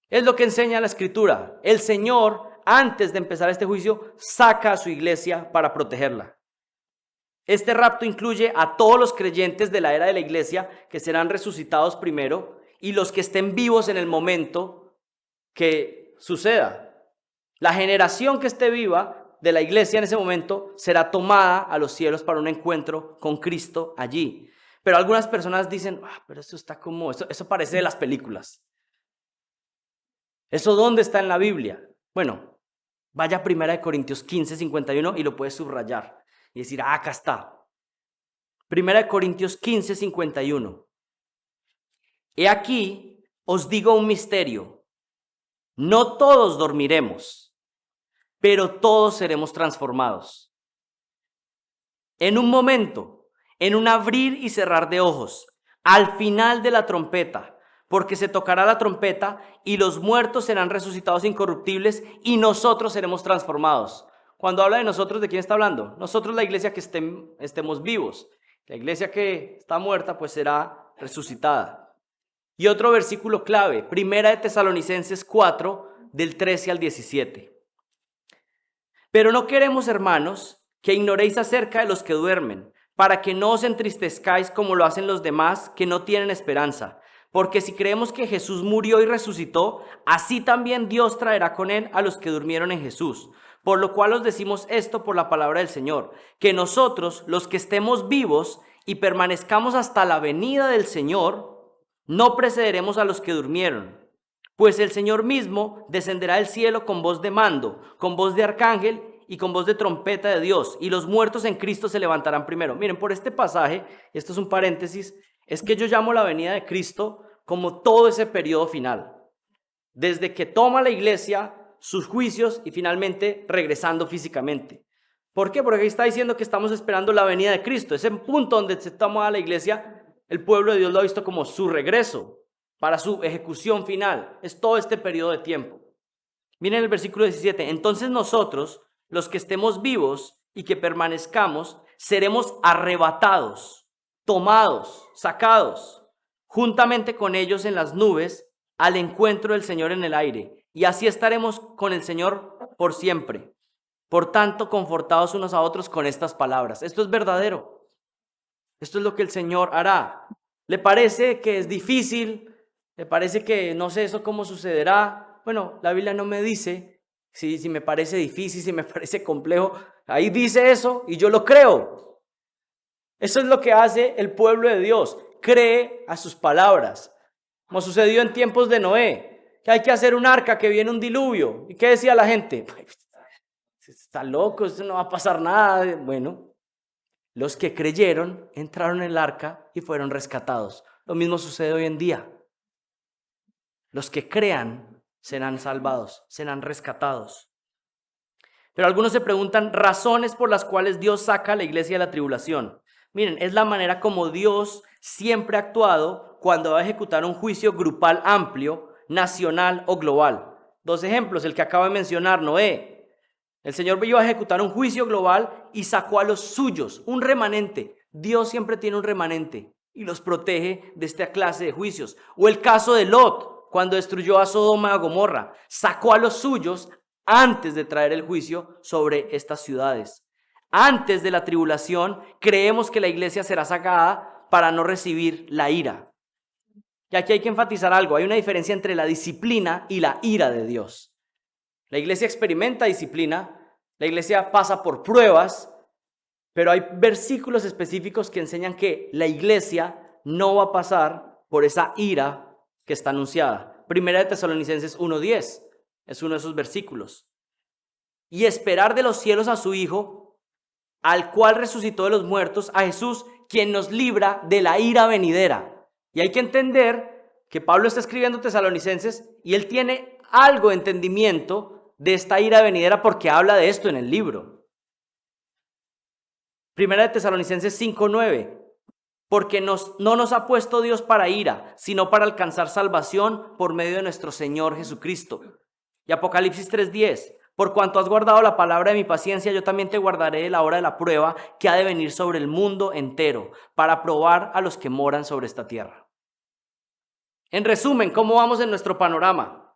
Es lo que enseña la Escritura. El Señor, antes de empezar este juicio, saca a su iglesia para protegerla. Este rapto incluye a todos los creyentes de la era de la iglesia que serán resucitados primero y los que estén vivos en el momento que suceda. La generación que esté viva de la iglesia en ese momento será tomada a los cielos para un encuentro con Cristo allí. Pero algunas personas dicen, pero eso está como, eso parece de las películas. ¿Eso dónde está en la Biblia? Bueno, vaya a 1 Corintios 15, 51 y lo puedes subrayar. Y decir, acá está. 1 Corintios 15, 51. He aquí, os digo un misterio. No todos dormiremos, pero todos seremos transformados. En un momento, en un abrir y cerrar de ojos, al final de la trompeta, porque se tocará la trompeta y los muertos serán resucitados incorruptibles y nosotros seremos transformados. Cuando habla de nosotros, ¿de quién está hablando? Nosotros, la iglesia que estemos vivos. La iglesia que está muerta, pues será resucitada. Y otro versículo clave, 1 de Tesalonicenses 4, del 13 al 17. Pero no queremos, hermanos, que ignoréis acerca de los que duermen, para que no os entristezcáis como lo hacen los demás que no tienen esperanza. Porque si creemos que Jesús murió y resucitó, así también Dios traerá con él a los que durmieron en Jesús. Por lo cual os decimos esto por la palabra del Señor, que nosotros, los que estemos vivos y permanezcamos hasta la venida del Señor, no precederemos a los que durmieron. Pues el Señor mismo descenderá del cielo con voz de mando, con voz de arcángel y con voz de trompeta de Dios, y los muertos en Cristo se levantarán primero. Miren, por este pasaje, esto es un paréntesis, es que yo llamo la venida de Cristo como todo ese periodo final. Desde que toma la iglesia, sus juicios y finalmente regresando físicamente. ¿Por qué? Porque aquí está diciendo que estamos esperando la venida de Cristo. Ese punto donde se toma la iglesia, el pueblo de Dios lo ha visto como su regreso para su ejecución final. Es todo este periodo de tiempo. Miren el versículo 17. Entonces nosotros, los que estemos vivos y que permanezcamos, seremos arrebatados, tomados, sacados, juntamente con ellos en las nubes, al encuentro del Señor en el aire. Y así estaremos con el Señor por siempre. Por tanto, confortados unos a otros con estas palabras. Esto es verdadero. Esto es lo que el Señor hará. ¿Le parece que es difícil? ¿Le parece que no sé eso cómo sucederá? Bueno, la Biblia no me dice si me parece difícil, si me parece complejo. Ahí dice eso y yo lo creo. Eso es lo que hace el pueblo de Dios. Cree a sus palabras. Como sucedió en tiempos de Noé. Que hay que hacer un arca, que viene un diluvio. ¿Y qué decía la gente? Está loco, eso no va a pasar nada. Bueno, los que creyeron entraron en el arca y fueron rescatados. Lo mismo sucede hoy en día. Los que crean serán salvados, serán rescatados. Pero algunos se preguntan razones por las cuales Dios saca a la iglesia de la tribulación. Miren, es la manera como Dios siempre ha actuado cuando va a ejecutar un juicio grupal amplio, nacional o global. Dos ejemplos, el que acabo de mencionar, Noé. El Señor iba a ejecutar un juicio global y sacó a los suyos, un remanente. Dios siempre tiene un remanente y los protege de esta clase de juicios. O el caso de Lot, cuando destruyó a Sodoma y a Gomorra, sacó a los suyos antes de traer el juicio sobre estas ciudades. Antes de la tribulación, creemos que la iglesia será sacada para no recibir la ira. Y aquí hay que enfatizar algo, hay una diferencia entre la disciplina y la ira de Dios. La iglesia experimenta disciplina, la iglesia pasa por pruebas, pero hay versículos específicos que enseñan que la iglesia no va a pasar por esa ira que está anunciada. Primera de Tesalonicenses 1:10 es uno de esos versículos. Y esperar de los cielos a su Hijo, al cual resucitó de los muertos, a Jesús, quien nos libra de la ira venidera. Y hay que entender que Pablo está escribiendo Tesalonicenses y él tiene algo de entendimiento de esta ira venidera porque habla de esto en el libro. Primera de Tesalonicenses 5:9. Porque no nos ha puesto Dios para ira, sino para alcanzar salvación por medio de nuestro Señor Jesucristo. Y Apocalipsis 3:10. Por cuanto has guardado la palabra de mi paciencia, yo también te guardaré de la hora de la prueba que ha de venir sobre el mundo entero, para probar a los que moran sobre esta tierra. En resumen, ¿cómo vamos en nuestro panorama?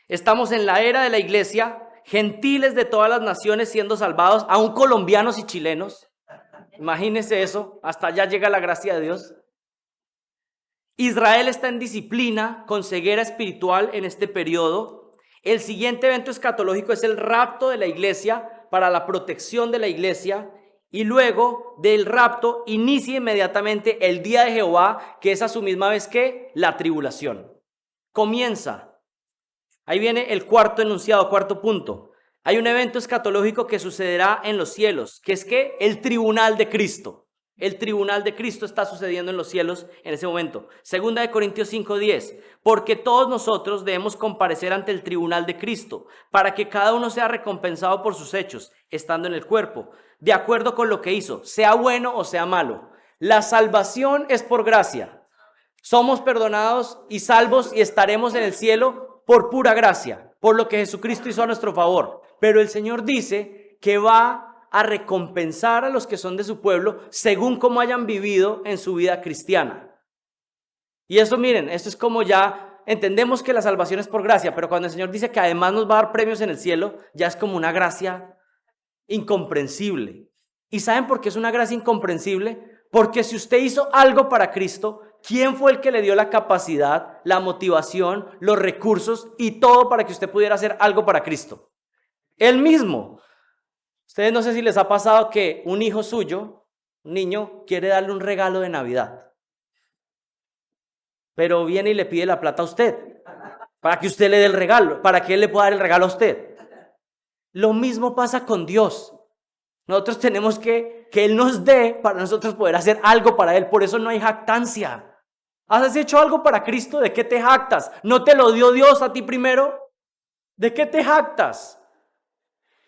Estamos en la era de la iglesia, gentiles de todas las naciones siendo salvados, aún colombianos y chilenos. Imagínense eso, hasta allá llega la gracia de Dios. Israel está en disciplina, con ceguera espiritual en este periodo. El siguiente evento escatológico es el rapto de la iglesia para la protección de la iglesia. Y luego del rapto inicia inmediatamente el día de Jehová, que es a su misma vez que la tribulación. Comienza. Ahí viene el cuarto enunciado, cuarto punto. Hay un evento escatológico que sucederá en los cielos, que es que el tribunal de Cristo. El tribunal de Cristo está sucediendo en los cielos en ese momento. Segunda de Corintios 5:10. Porque todos nosotros debemos comparecer ante el tribunal de Cristo, para que cada uno sea recompensado por sus hechos, estando en el cuerpo, de acuerdo con lo que hizo, sea bueno o sea malo. La salvación es por gracia. Somos perdonados y salvos y estaremos en el cielo por pura gracia, por lo que Jesucristo hizo a nuestro favor. Pero el Señor dice que va a recompensar a los que son de su pueblo según cómo hayan vivido en su vida cristiana. Y eso, miren, esto es como ya entendemos que la salvación es por gracia, pero cuando el Señor dice que además nos va a dar premios en el cielo, ya es como una gracia incomprensible. ¿Y saben por qué es una gracia incomprensible? Porque si usted hizo algo para Cristo, ¿quién fue el que le dio la capacidad, la motivación, los recursos y todo para que usted pudiera hacer algo para Cristo? Él mismo. Ustedes no sé si les ha pasado que un hijo suyo, un niño, quiere darle un regalo de Navidad. Pero viene y le pide la plata a usted, para que usted le dé el regalo, para que él le pueda dar el regalo a usted. Lo mismo pasa con Dios. Nosotros tenemos que Él nos dé para nosotros poder hacer algo para Él. Por eso no hay jactancia. ¿Has hecho algo para Cristo? ¿De qué te jactas? ¿No te lo dio Dios a ti primero? ¿De qué te jactas?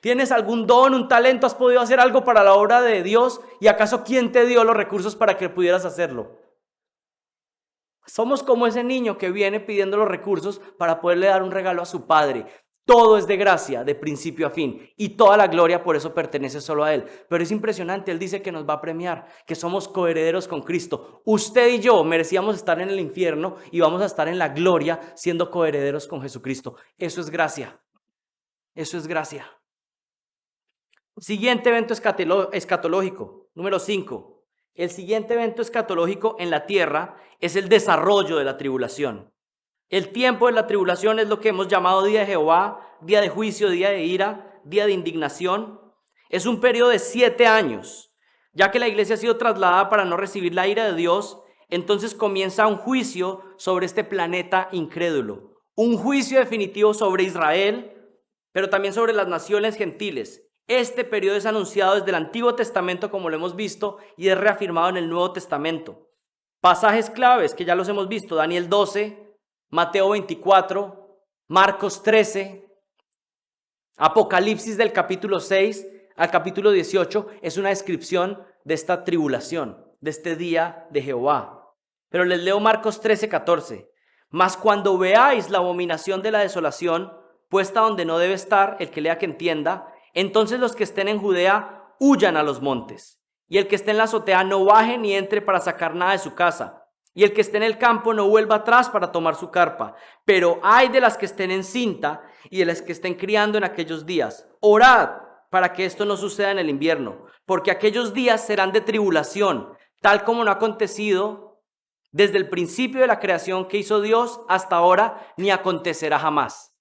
¿Tienes algún don, un talento? ¿Has podido hacer algo para la obra de Dios? ¿Y acaso quién te dio los recursos para que pudieras hacerlo? Somos como ese niño que viene pidiendo los recursos para poderle dar un regalo a su padre. Todo es de gracia, de principio a fin, y toda la gloria por eso pertenece solo a Él. Pero es impresionante, Él dice que nos va a premiar, que somos coherederos con Cristo. Usted y yo merecíamos estar en el infierno y vamos a estar en la gloria siendo coherederos con Jesucristo. Eso es gracia. Eso es gracia. Siguiente evento escatológico, número 5. El siguiente evento escatológico en la tierra es el desarrollo de la tribulación. El tiempo de la tribulación es lo que hemos llamado día de Jehová, día de juicio, día de ira, día de indignación. Es un periodo de 7 años. Ya que la iglesia ha sido trasladada para no recibir la ira de Dios, entonces comienza un juicio sobre este planeta incrédulo. Un juicio definitivo sobre Israel, pero también sobre las naciones gentiles. Este periodo es anunciado desde el Antiguo Testamento, como lo hemos visto, y es reafirmado en el Nuevo Testamento. Pasajes claves que ya los hemos visto: Daniel 12, Mateo 24, Marcos 13, Apocalipsis del capítulo 6 al capítulo 18 es una descripción de esta tribulación, de este día de Jehová. Pero les leo Marcos 13, 14. Mas cuando veáis la abominación de la desolación, puesta donde no debe estar, el que lea que entienda, entonces los que estén en Judea huyan a los montes, y el que esté en la azotea no baje ni entre para sacar nada de su casa, y el que esté en el campo no vuelva atrás para tomar su carpa. Pero ay de las que estén en cinta y de las que estén criando en aquellos días. Orad para que esto no suceda en el invierno, porque aquellos días serán de tribulación, tal como no ha acontecido desde el principio de la creación que hizo Dios hasta ahora, ni acontecerá jamás.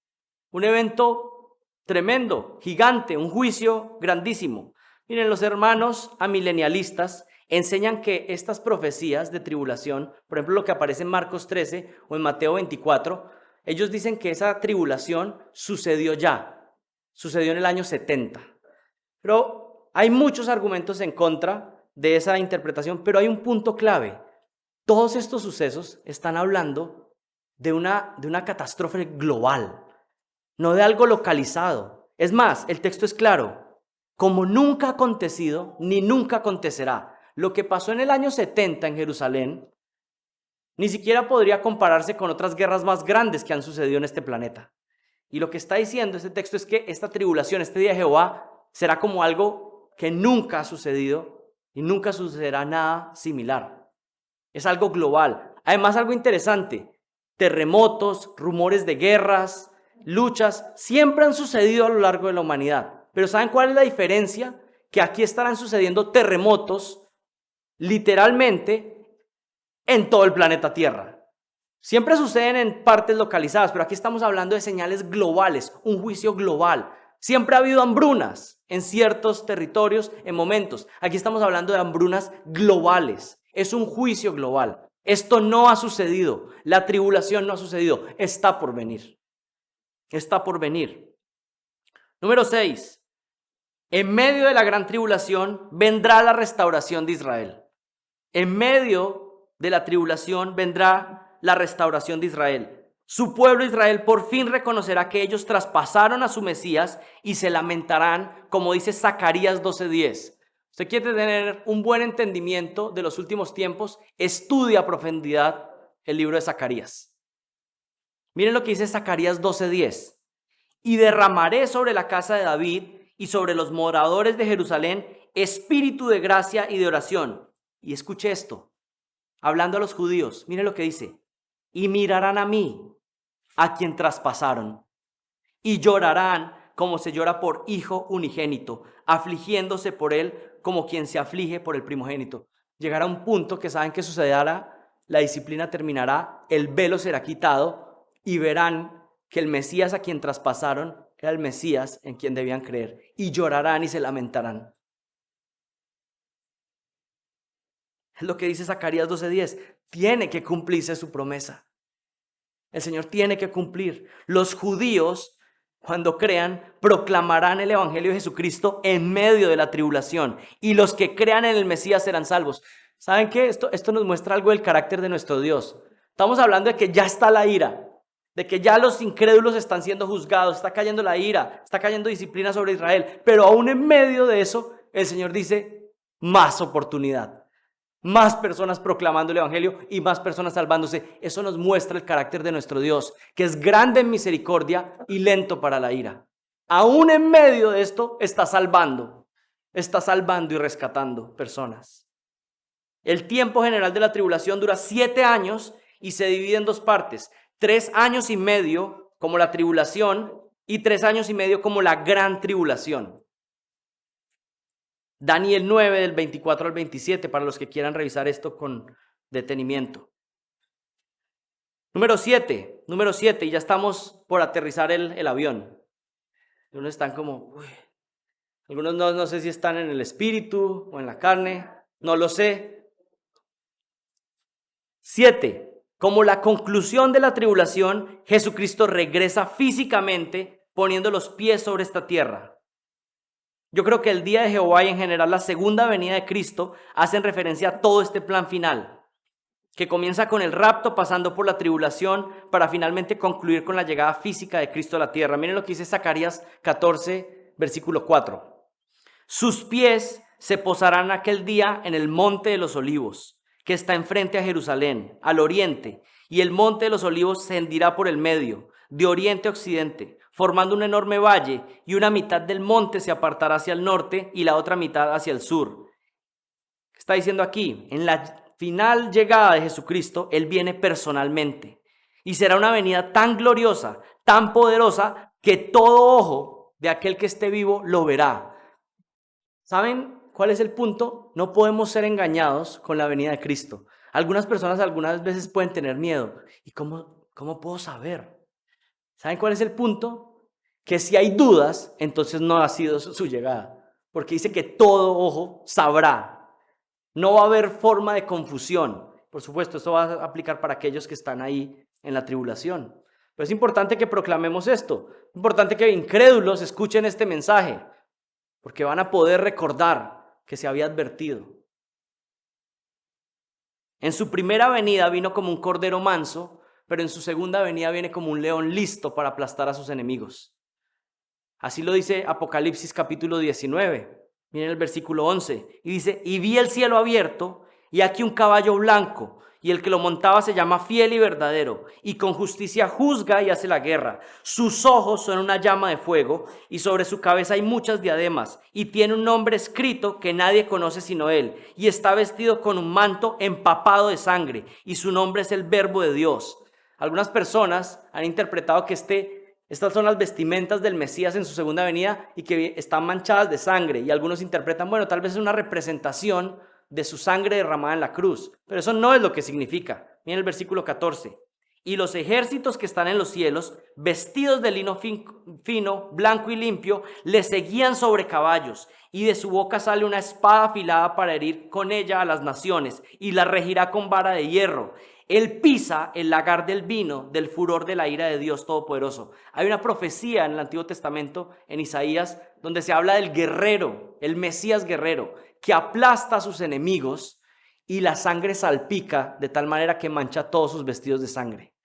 Un evento tremendo, gigante, un juicio grandísimo. Miren, los hermanos amilenialistas enseñan que estas profecías de tribulación, por ejemplo lo que aparece en Marcos 13 o en Mateo 24, ellos dicen que esa tribulación sucedió ya, sucedió en el año 70. Pero hay muchos argumentos en contra de esa interpretación, pero hay un punto clave. Todos estos sucesos están hablando de una catástrofe global, no de algo localizado. Es más, el texto es claro. Como nunca ha acontecido, ni nunca acontecerá. Lo que pasó en el año 70 en Jerusalén, ni siquiera podría compararse con otras guerras más grandes que han sucedido en este planeta. Y lo que está diciendo este texto es que esta tribulación, este día de Jehová, será como algo que nunca ha sucedido y nunca sucederá nada similar. Es algo global. Además, algo interesante, terremotos, rumores de guerras, luchas, siempre han sucedido a lo largo de la humanidad. Pero ¿saben cuál es la diferencia? Que aquí estarán sucediendo terremotos literalmente en todo el planeta Tierra. Siempre suceden en partes localizadas, pero aquí estamos hablando de señales globales, un juicio global. Siempre ha habido hambrunas en ciertos territorios, en momentos. Aquí estamos hablando de hambrunas globales. Es un juicio global. Esto no ha sucedido. La tribulación no ha sucedido. Está por venir. Está por venir. Número 6. En medio de la gran tribulación vendrá la restauración de Israel. En medio de la tribulación vendrá la restauración de Israel. Su pueblo Israel por fin reconocerá que ellos traspasaron a su Mesías y se lamentarán, como dice Zacarías 12:10. Usted quiere tener un buen entendimiento de los últimos tiempos, estudia a profundidad el libro de Zacarías. Miren lo que dice Zacarías 12:10. Y derramaré sobre la casa de David y sobre los moradores de Jerusalén espíritu de gracia y de oración. Y escuche esto, hablando a los judíos, mire lo que dice. Y mirarán a mí, a quien traspasaron, y llorarán como se llora por hijo unigénito, afligiéndose por él como quien se aflige por el primogénito. Llegará un punto que saben que sucederá, la disciplina terminará, el velo será quitado y verán que el Mesías a quien traspasaron era el Mesías en quien debían creer, y llorarán y se lamentarán. Es lo que dice Zacarías 12:10. Tiene que cumplirse su promesa. El Señor tiene que cumplir. Los judíos, cuando crean, proclamarán el evangelio de Jesucristo en medio de la tribulación, y los que crean en el Mesías serán salvos. ¿Saben qué? Esto nos muestra algo del carácter de nuestro Dios. Estamos hablando de que ya está la ira, de que ya los incrédulos están siendo juzgados, está cayendo la ira, está cayendo disciplina sobre Israel, pero aún en medio de eso, el Señor dice, más oportunidad, más personas proclamando el evangelio y más personas salvándose. Eso nos muestra el carácter de nuestro Dios, que es grande en misericordia y lento para la ira. Aún en medio de esto, está salvando y rescatando personas. El tiempo general de la tribulación dura 7 años y se divide en 2 partes. 3 años y medio como la tribulación y 3 años y medio como la gran tribulación. Daniel 9 del 24 al 27 para los que quieran revisar esto con detenimiento. Número 7, y ya estamos por aterrizar el avión. Algunos están como, algunos no sé si están en el espíritu o en la carne, no lo sé. 7. Como la conclusión de la tribulación, Jesucristo regresa físicamente poniendo los pies sobre esta tierra. Yo creo que el día de Jehová y en general la segunda venida de Cristo hacen referencia a todo este plan final, que comienza con el rapto, pasando por la tribulación, para finalmente concluir con la llegada física de Cristo a la tierra. Miren lo que dice Zacarías 14, versículo 4. Sus pies se posarán aquel día en el monte de los olivos, que está enfrente a Jerusalén, al oriente, y el monte de los olivos se hendirá por el medio, de oriente a occidente. formando un enorme valle, y una mitad del monte se apartará hacia el norte y la otra mitad hacia el sur. ¿Qué está diciendo aquí? En la final llegada de Jesucristo, Él viene personalmente y será una venida tan gloriosa, tan poderosa, que todo ojo de aquel que esté vivo lo verá. ¿Saben cuál es el punto? No podemos ser engañados con la venida de Cristo. Algunas personas algunas veces pueden tener miedo. ¿Y cómo puedo saber? ¿Saben cuál es el punto? Que si hay dudas, entonces no ha sido su llegada. Porque dice que todo ojo sabrá. No va a haber forma de confusión. Por supuesto, esto va a aplicar para aquellos que están ahí en la tribulación. Pero es importante que proclamemos esto. Es importante que incrédulos escuchen este mensaje, porque van a poder recordar que se había advertido. En su primera venida vino como un cordero manso, pero en su segunda venida viene como un león listo para aplastar a sus enemigos. Así lo dice Apocalipsis capítulo 19. Miren el versículo 11. Y dice, y vi el cielo abierto, y aquí un caballo blanco, y el que lo montaba se llama Fiel y Verdadero, y con justicia juzga y hace la guerra. Sus ojos son una llama de fuego, y sobre su cabeza hay muchas diademas, y tiene un nombre escrito que nadie conoce sino él, y está vestido con un manto empapado de sangre, y su nombre es el Verbo de Dios. Algunas personas han interpretado que estas son las vestimentas del Mesías en su segunda venida y que están manchadas de sangre, y algunos interpretan, bueno, tal vez es una representación de su sangre derramada en la cruz, pero eso no es lo que significa. Miren el versículo 14. Y los ejércitos que están en los cielos, vestidos de lino fino, blanco y limpio, le seguían sobre caballos, y de su boca sale una espada afilada para herir con ella a las naciones, y la regirá con vara de hierro. Él pisa el lagar del vino del furor de la ira de Dios Todopoderoso. Hay una profecía en el Antiguo Testamento, en Isaías, donde se habla del guerrero, el Mesías guerrero, que aplasta a sus enemigos y la sangre salpica de tal manera que mancha todos sus vestidos de sangre.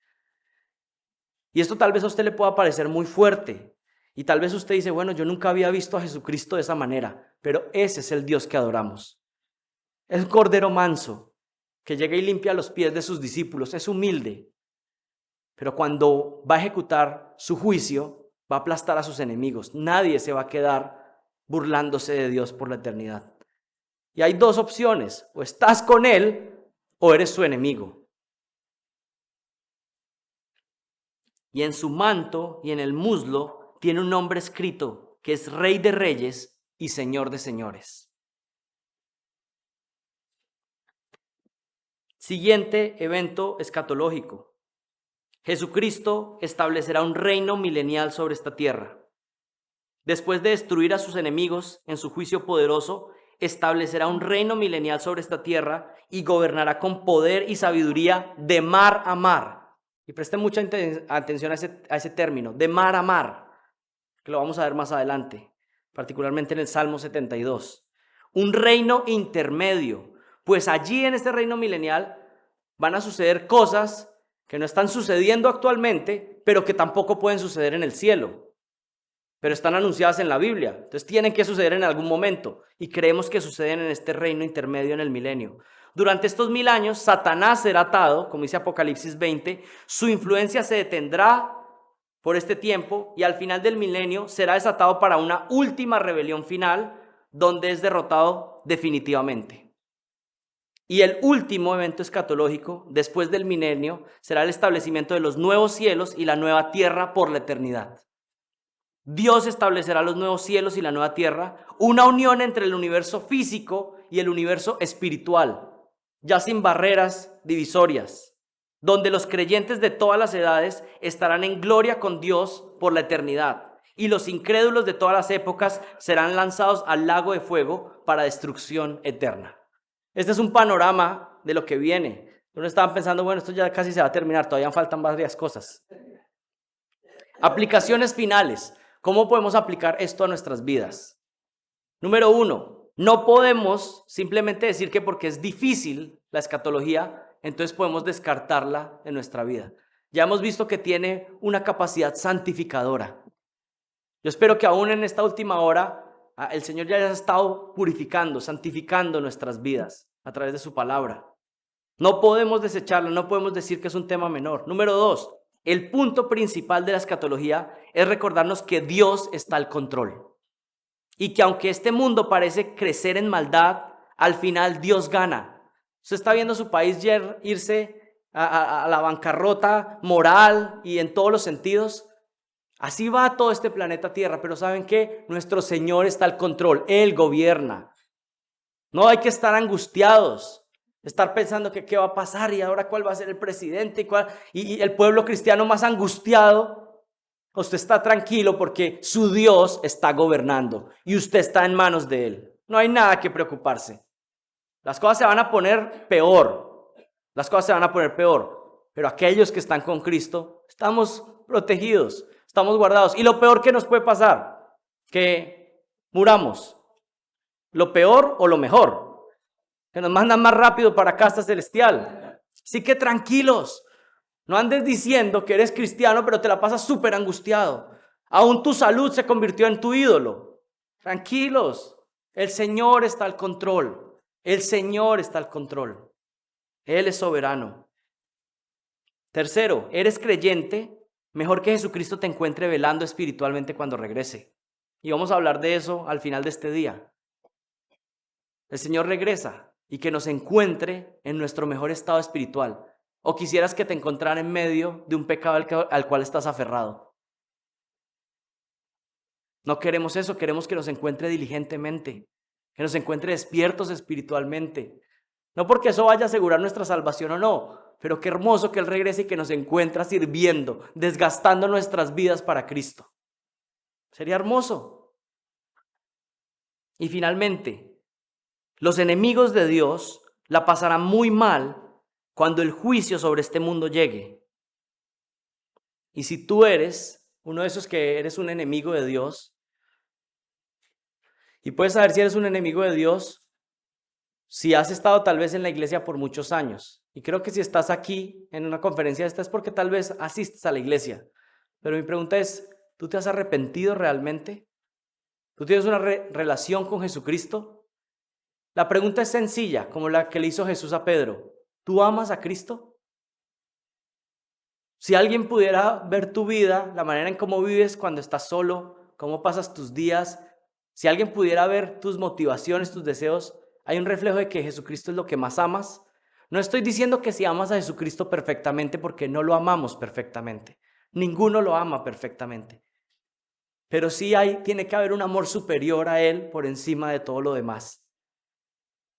Y esto tal vez a usted le pueda parecer muy fuerte. Y tal vez usted dice, bueno, yo nunca había visto a Jesucristo de esa manera, pero ese es el Dios que adoramos. Es un cordero manso que llega y limpia los pies de sus discípulos, es humilde, pero cuando va a ejecutar su juicio, va a aplastar a sus enemigos. Nadie se va a quedar burlándose de Dios por la eternidad. Y hay dos opciones, o estás con Él o eres su enemigo. Y en su manto y en el muslo tiene un nombre escrito que es Rey de Reyes y Señor de Señores. Siguiente evento escatológico. Jesucristo establecerá un reino milenial sobre esta tierra. Después de destruir a sus enemigos en su juicio poderoso, establecerá un reino milenial sobre esta tierra y gobernará con poder y sabiduría de mar a mar. Y presten mucha atención a ese término, de mar a mar, que lo vamos a ver más adelante, particularmente en el Salmo 72. Un reino intermedio, pues allí en este reino milenial van a suceder cosas que no están sucediendo actualmente, pero que tampoco pueden suceder en el cielo, pero están anunciadas en la Biblia. Entonces tienen que suceder en algún momento y creemos que suceden en este reino intermedio en el milenio. Durante estos 1000 años, Satanás será atado, como dice Apocalipsis 20, su influencia se detendrá por este tiempo y al final del milenio será desatado para una última rebelión final donde es derrotado definitivamente. Y el último evento escatológico, después del milenio, será el establecimiento de los nuevos cielos y la nueva tierra por la eternidad. Dios establecerá los nuevos cielos y la nueva tierra, una unión entre el universo físico y el universo espiritual, ya sin barreras divisorias, donde los creyentes de todas las edades estarán en gloria con Dios por la eternidad, y los incrédulos de todas las épocas serán lanzados al lago de fuego para destrucción eterna. Este es un panorama de lo que viene. Uno estaban pensando, bueno, esto ya casi se va a terminar, todavía faltan varias cosas. Aplicaciones finales. ¿Cómo podemos aplicar esto a nuestras vidas? Número 1, no podemos simplemente decir que porque es difícil la escatología, entonces podemos descartarla en nuestra vida. Ya hemos visto que tiene una capacidad santificadora. Yo espero que aún en esta última hora el Señor ya haya estado purificando, santificando nuestras vidas a través de su palabra. No podemos desecharla, no podemos decir que es un tema menor. Número 2, el punto principal de la escatología es recordarnos que Dios está al control. Y que aunque este mundo parece crecer en maldad, al final Dios gana. Usted está viendo su país irse a la bancarrota moral y en todos los sentidos. Así va todo este planeta Tierra, pero ¿saben qué? Nuestro Señor está al control, Él gobierna. No hay que estar angustiados, estar pensando que qué va a pasar y ahora cuál va a ser el presidente y el pueblo cristiano más angustiado. Usted está tranquilo porque su Dios está gobernando y usted está en manos de Él. No hay nada que preocuparse. Las cosas se van a poner peor. Las cosas se van a poner peor. Pero aquellos que están con Cristo, estamos protegidos, estamos guardados. Y lo peor que nos puede pasar, que muramos. Lo peor o lo mejor, que nos mandan más rápido para casa celestial. Así que tranquilos. No andes diciendo que eres cristiano, pero te la pasas súper angustiado. Aún tu salud se convirtió en tu ídolo. Tranquilos, el Señor está al control. El Señor está al control. Él es soberano. Tercero, eres creyente. Mejor que Jesucristo te encuentre velando espiritualmente cuando regrese. Y vamos a hablar de eso al final de este día. El Señor regresa y que nos encuentre en nuestro mejor estado espiritual. ¿O quisieras que te encontrara en medio de un pecado al cual estás aferrado? No queremos eso, queremos que nos encuentre diligentemente, que nos encuentre despiertos espiritualmente. No porque eso vaya a asegurar nuestra salvación o no, pero qué hermoso que Él regrese y que nos encuentre sirviendo, desgastando nuestras vidas para Cristo. Sería hermoso. Y finalmente, los enemigos de Dios la pasarán muy mal cuando el juicio sobre este mundo llegue. Y si tú eres uno de esos que eres un enemigo de Dios, y puedes saber si eres un enemigo de Dios, si has estado tal vez en la iglesia por muchos años. Y creo que si estás aquí en una conferencia esta es porque tal vez asistes a la iglesia. Pero mi pregunta es, ¿tú te has arrepentido realmente? ¿Tú tienes una relación con Jesucristo? La pregunta es sencilla, como la que le hizo Jesús a Pedro. ¿Tú amas a Cristo? Si alguien pudiera ver tu vida, la manera en cómo vives cuando estás solo, cómo pasas tus días, si alguien pudiera ver tus motivaciones, tus deseos, hay un reflejo de que Jesucristo es lo que más amas. No estoy diciendo que si amas a Jesucristo perfectamente, porque no lo amamos perfectamente. Ninguno lo ama perfectamente. Pero sí tiene que haber un amor superior a Él por encima de todo lo demás.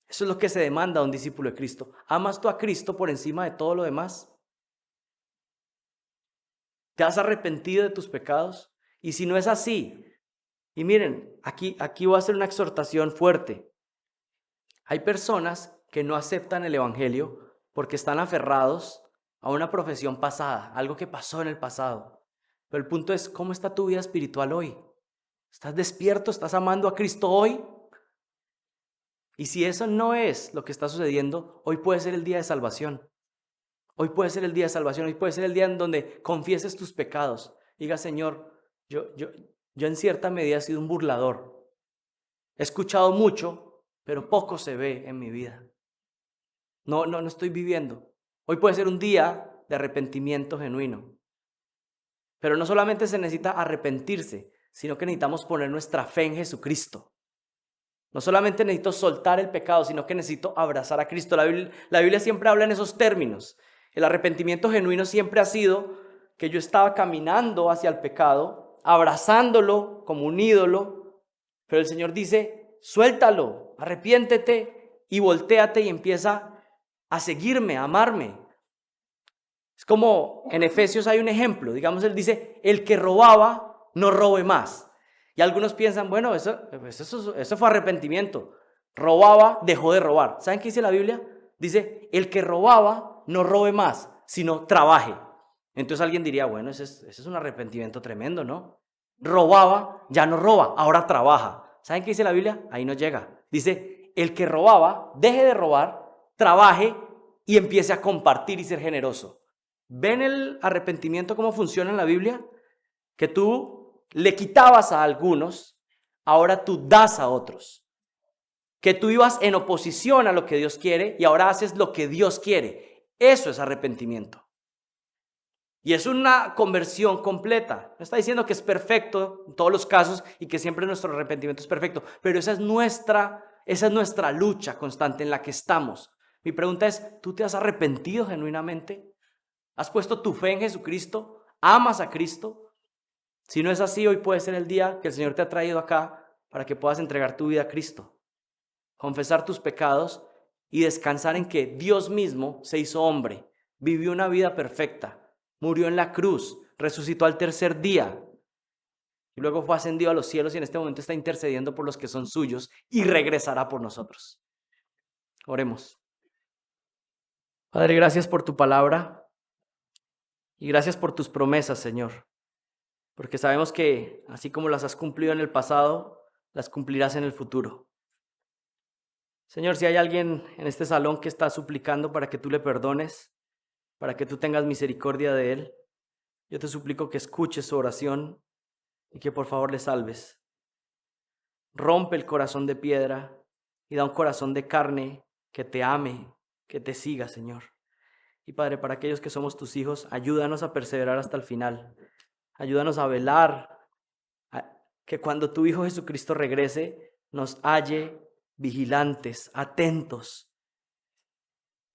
Eso es lo que se demanda a un discípulo de Cristo. ¿Amas tú a Cristo por encima de todo lo demás? ¿Te has arrepentido de tus pecados? Y si no es así, y miren, aquí voy a hacer una exhortación fuerte. Hay personas que no aceptan el evangelio porque están aferrados a una profesión pasada, algo que pasó en el pasado. Pero el punto es, ¿cómo está tu vida espiritual hoy? ¿Estás despierto? ¿Estás amando a Cristo hoy? Y si eso no es lo que está sucediendo, hoy puede ser el día de salvación. Hoy puede ser el día de salvación. Hoy puede ser el día en donde confieses tus pecados. Diga, Señor, yo en cierta medida he sido un burlador. He escuchado mucho, pero poco se ve en mi vida. No estoy viviendo. Hoy puede ser un día de arrepentimiento genuino. Pero no solamente se necesita arrepentirse, sino que necesitamos poner nuestra fe en Jesucristo. No solamente necesito soltar el pecado, sino que necesito abrazar a Cristo. La Biblia siempre habla en esos términos. El arrepentimiento genuino siempre ha sido que yo estaba caminando hacia el pecado, abrazándolo como un ídolo, pero el Señor dice, suéltalo, arrepiéntete y voltéate y empieza a seguirme, a amarme. Es como en Efesios hay un ejemplo, digamos, Él dice, el que robaba, no robe más. Y algunos piensan, bueno, eso fue arrepentimiento. Robaba, dejó de robar. ¿Saben qué dice la Biblia? Dice, el que robaba, no robe más, sino trabaje. Entonces alguien diría, bueno, ese es un arrepentimiento tremendo, ¿no? Robaba, ya no roba, ahora trabaja. ¿Saben qué dice la Biblia? Ahí no llega. Dice, el que robaba, deje de robar, trabaje y empiece a compartir y ser generoso. ¿Ven el arrepentimiento cómo funciona en la Biblia? Que tú le quitabas a algunos, ahora tú das a otros. Que tú ibas en oposición a lo que Dios quiere y ahora haces lo que Dios quiere. Eso es arrepentimiento. Y es una conversión completa. No está diciendo que es perfecto en todos los casos y que siempre nuestro arrepentimiento es perfecto, pero esa es nuestra lucha constante en la que estamos. Mi pregunta es, ¿tú te has arrepentido genuinamente? ¿Has puesto tu fe en Jesucristo? ¿Amas a Cristo? Si no es así, hoy puede ser el día que el Señor te ha traído acá para que puedas entregar tu vida a Cristo, confesar tus pecados y descansar en que Dios mismo se hizo hombre, vivió una vida perfecta, murió en la cruz, resucitó al tercer día y luego fue ascendido a los cielos y en este momento está intercediendo por los que son suyos y regresará por nosotros. Oremos. Padre, gracias por tu palabra y gracias por tus promesas, Señor, porque sabemos que así como las has cumplido en el pasado, las cumplirás en el futuro. Señor, si hay alguien en este salón que está suplicando para que tú le perdones, para que tú tengas misericordia de él, yo te suplico que escuches su oración y que por favor le salves. Rompe el corazón de piedra y da un corazón de carne que te ame, que te siga, Señor. Y Padre, para aquellos que somos tus hijos, ayúdanos a perseverar hasta el final. Ayúdanos a velar, que cuando tu Hijo Jesucristo regrese, nos halle vigilantes, atentos,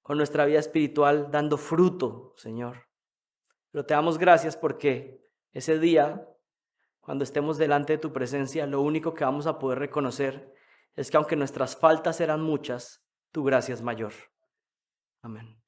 con nuestra vida espiritual dando fruto, Señor. Pero te damos gracias porque ese día, cuando estemos delante de tu presencia, lo único que vamos a poder reconocer es que aunque nuestras faltas eran muchas, tu gracia es mayor. Amén.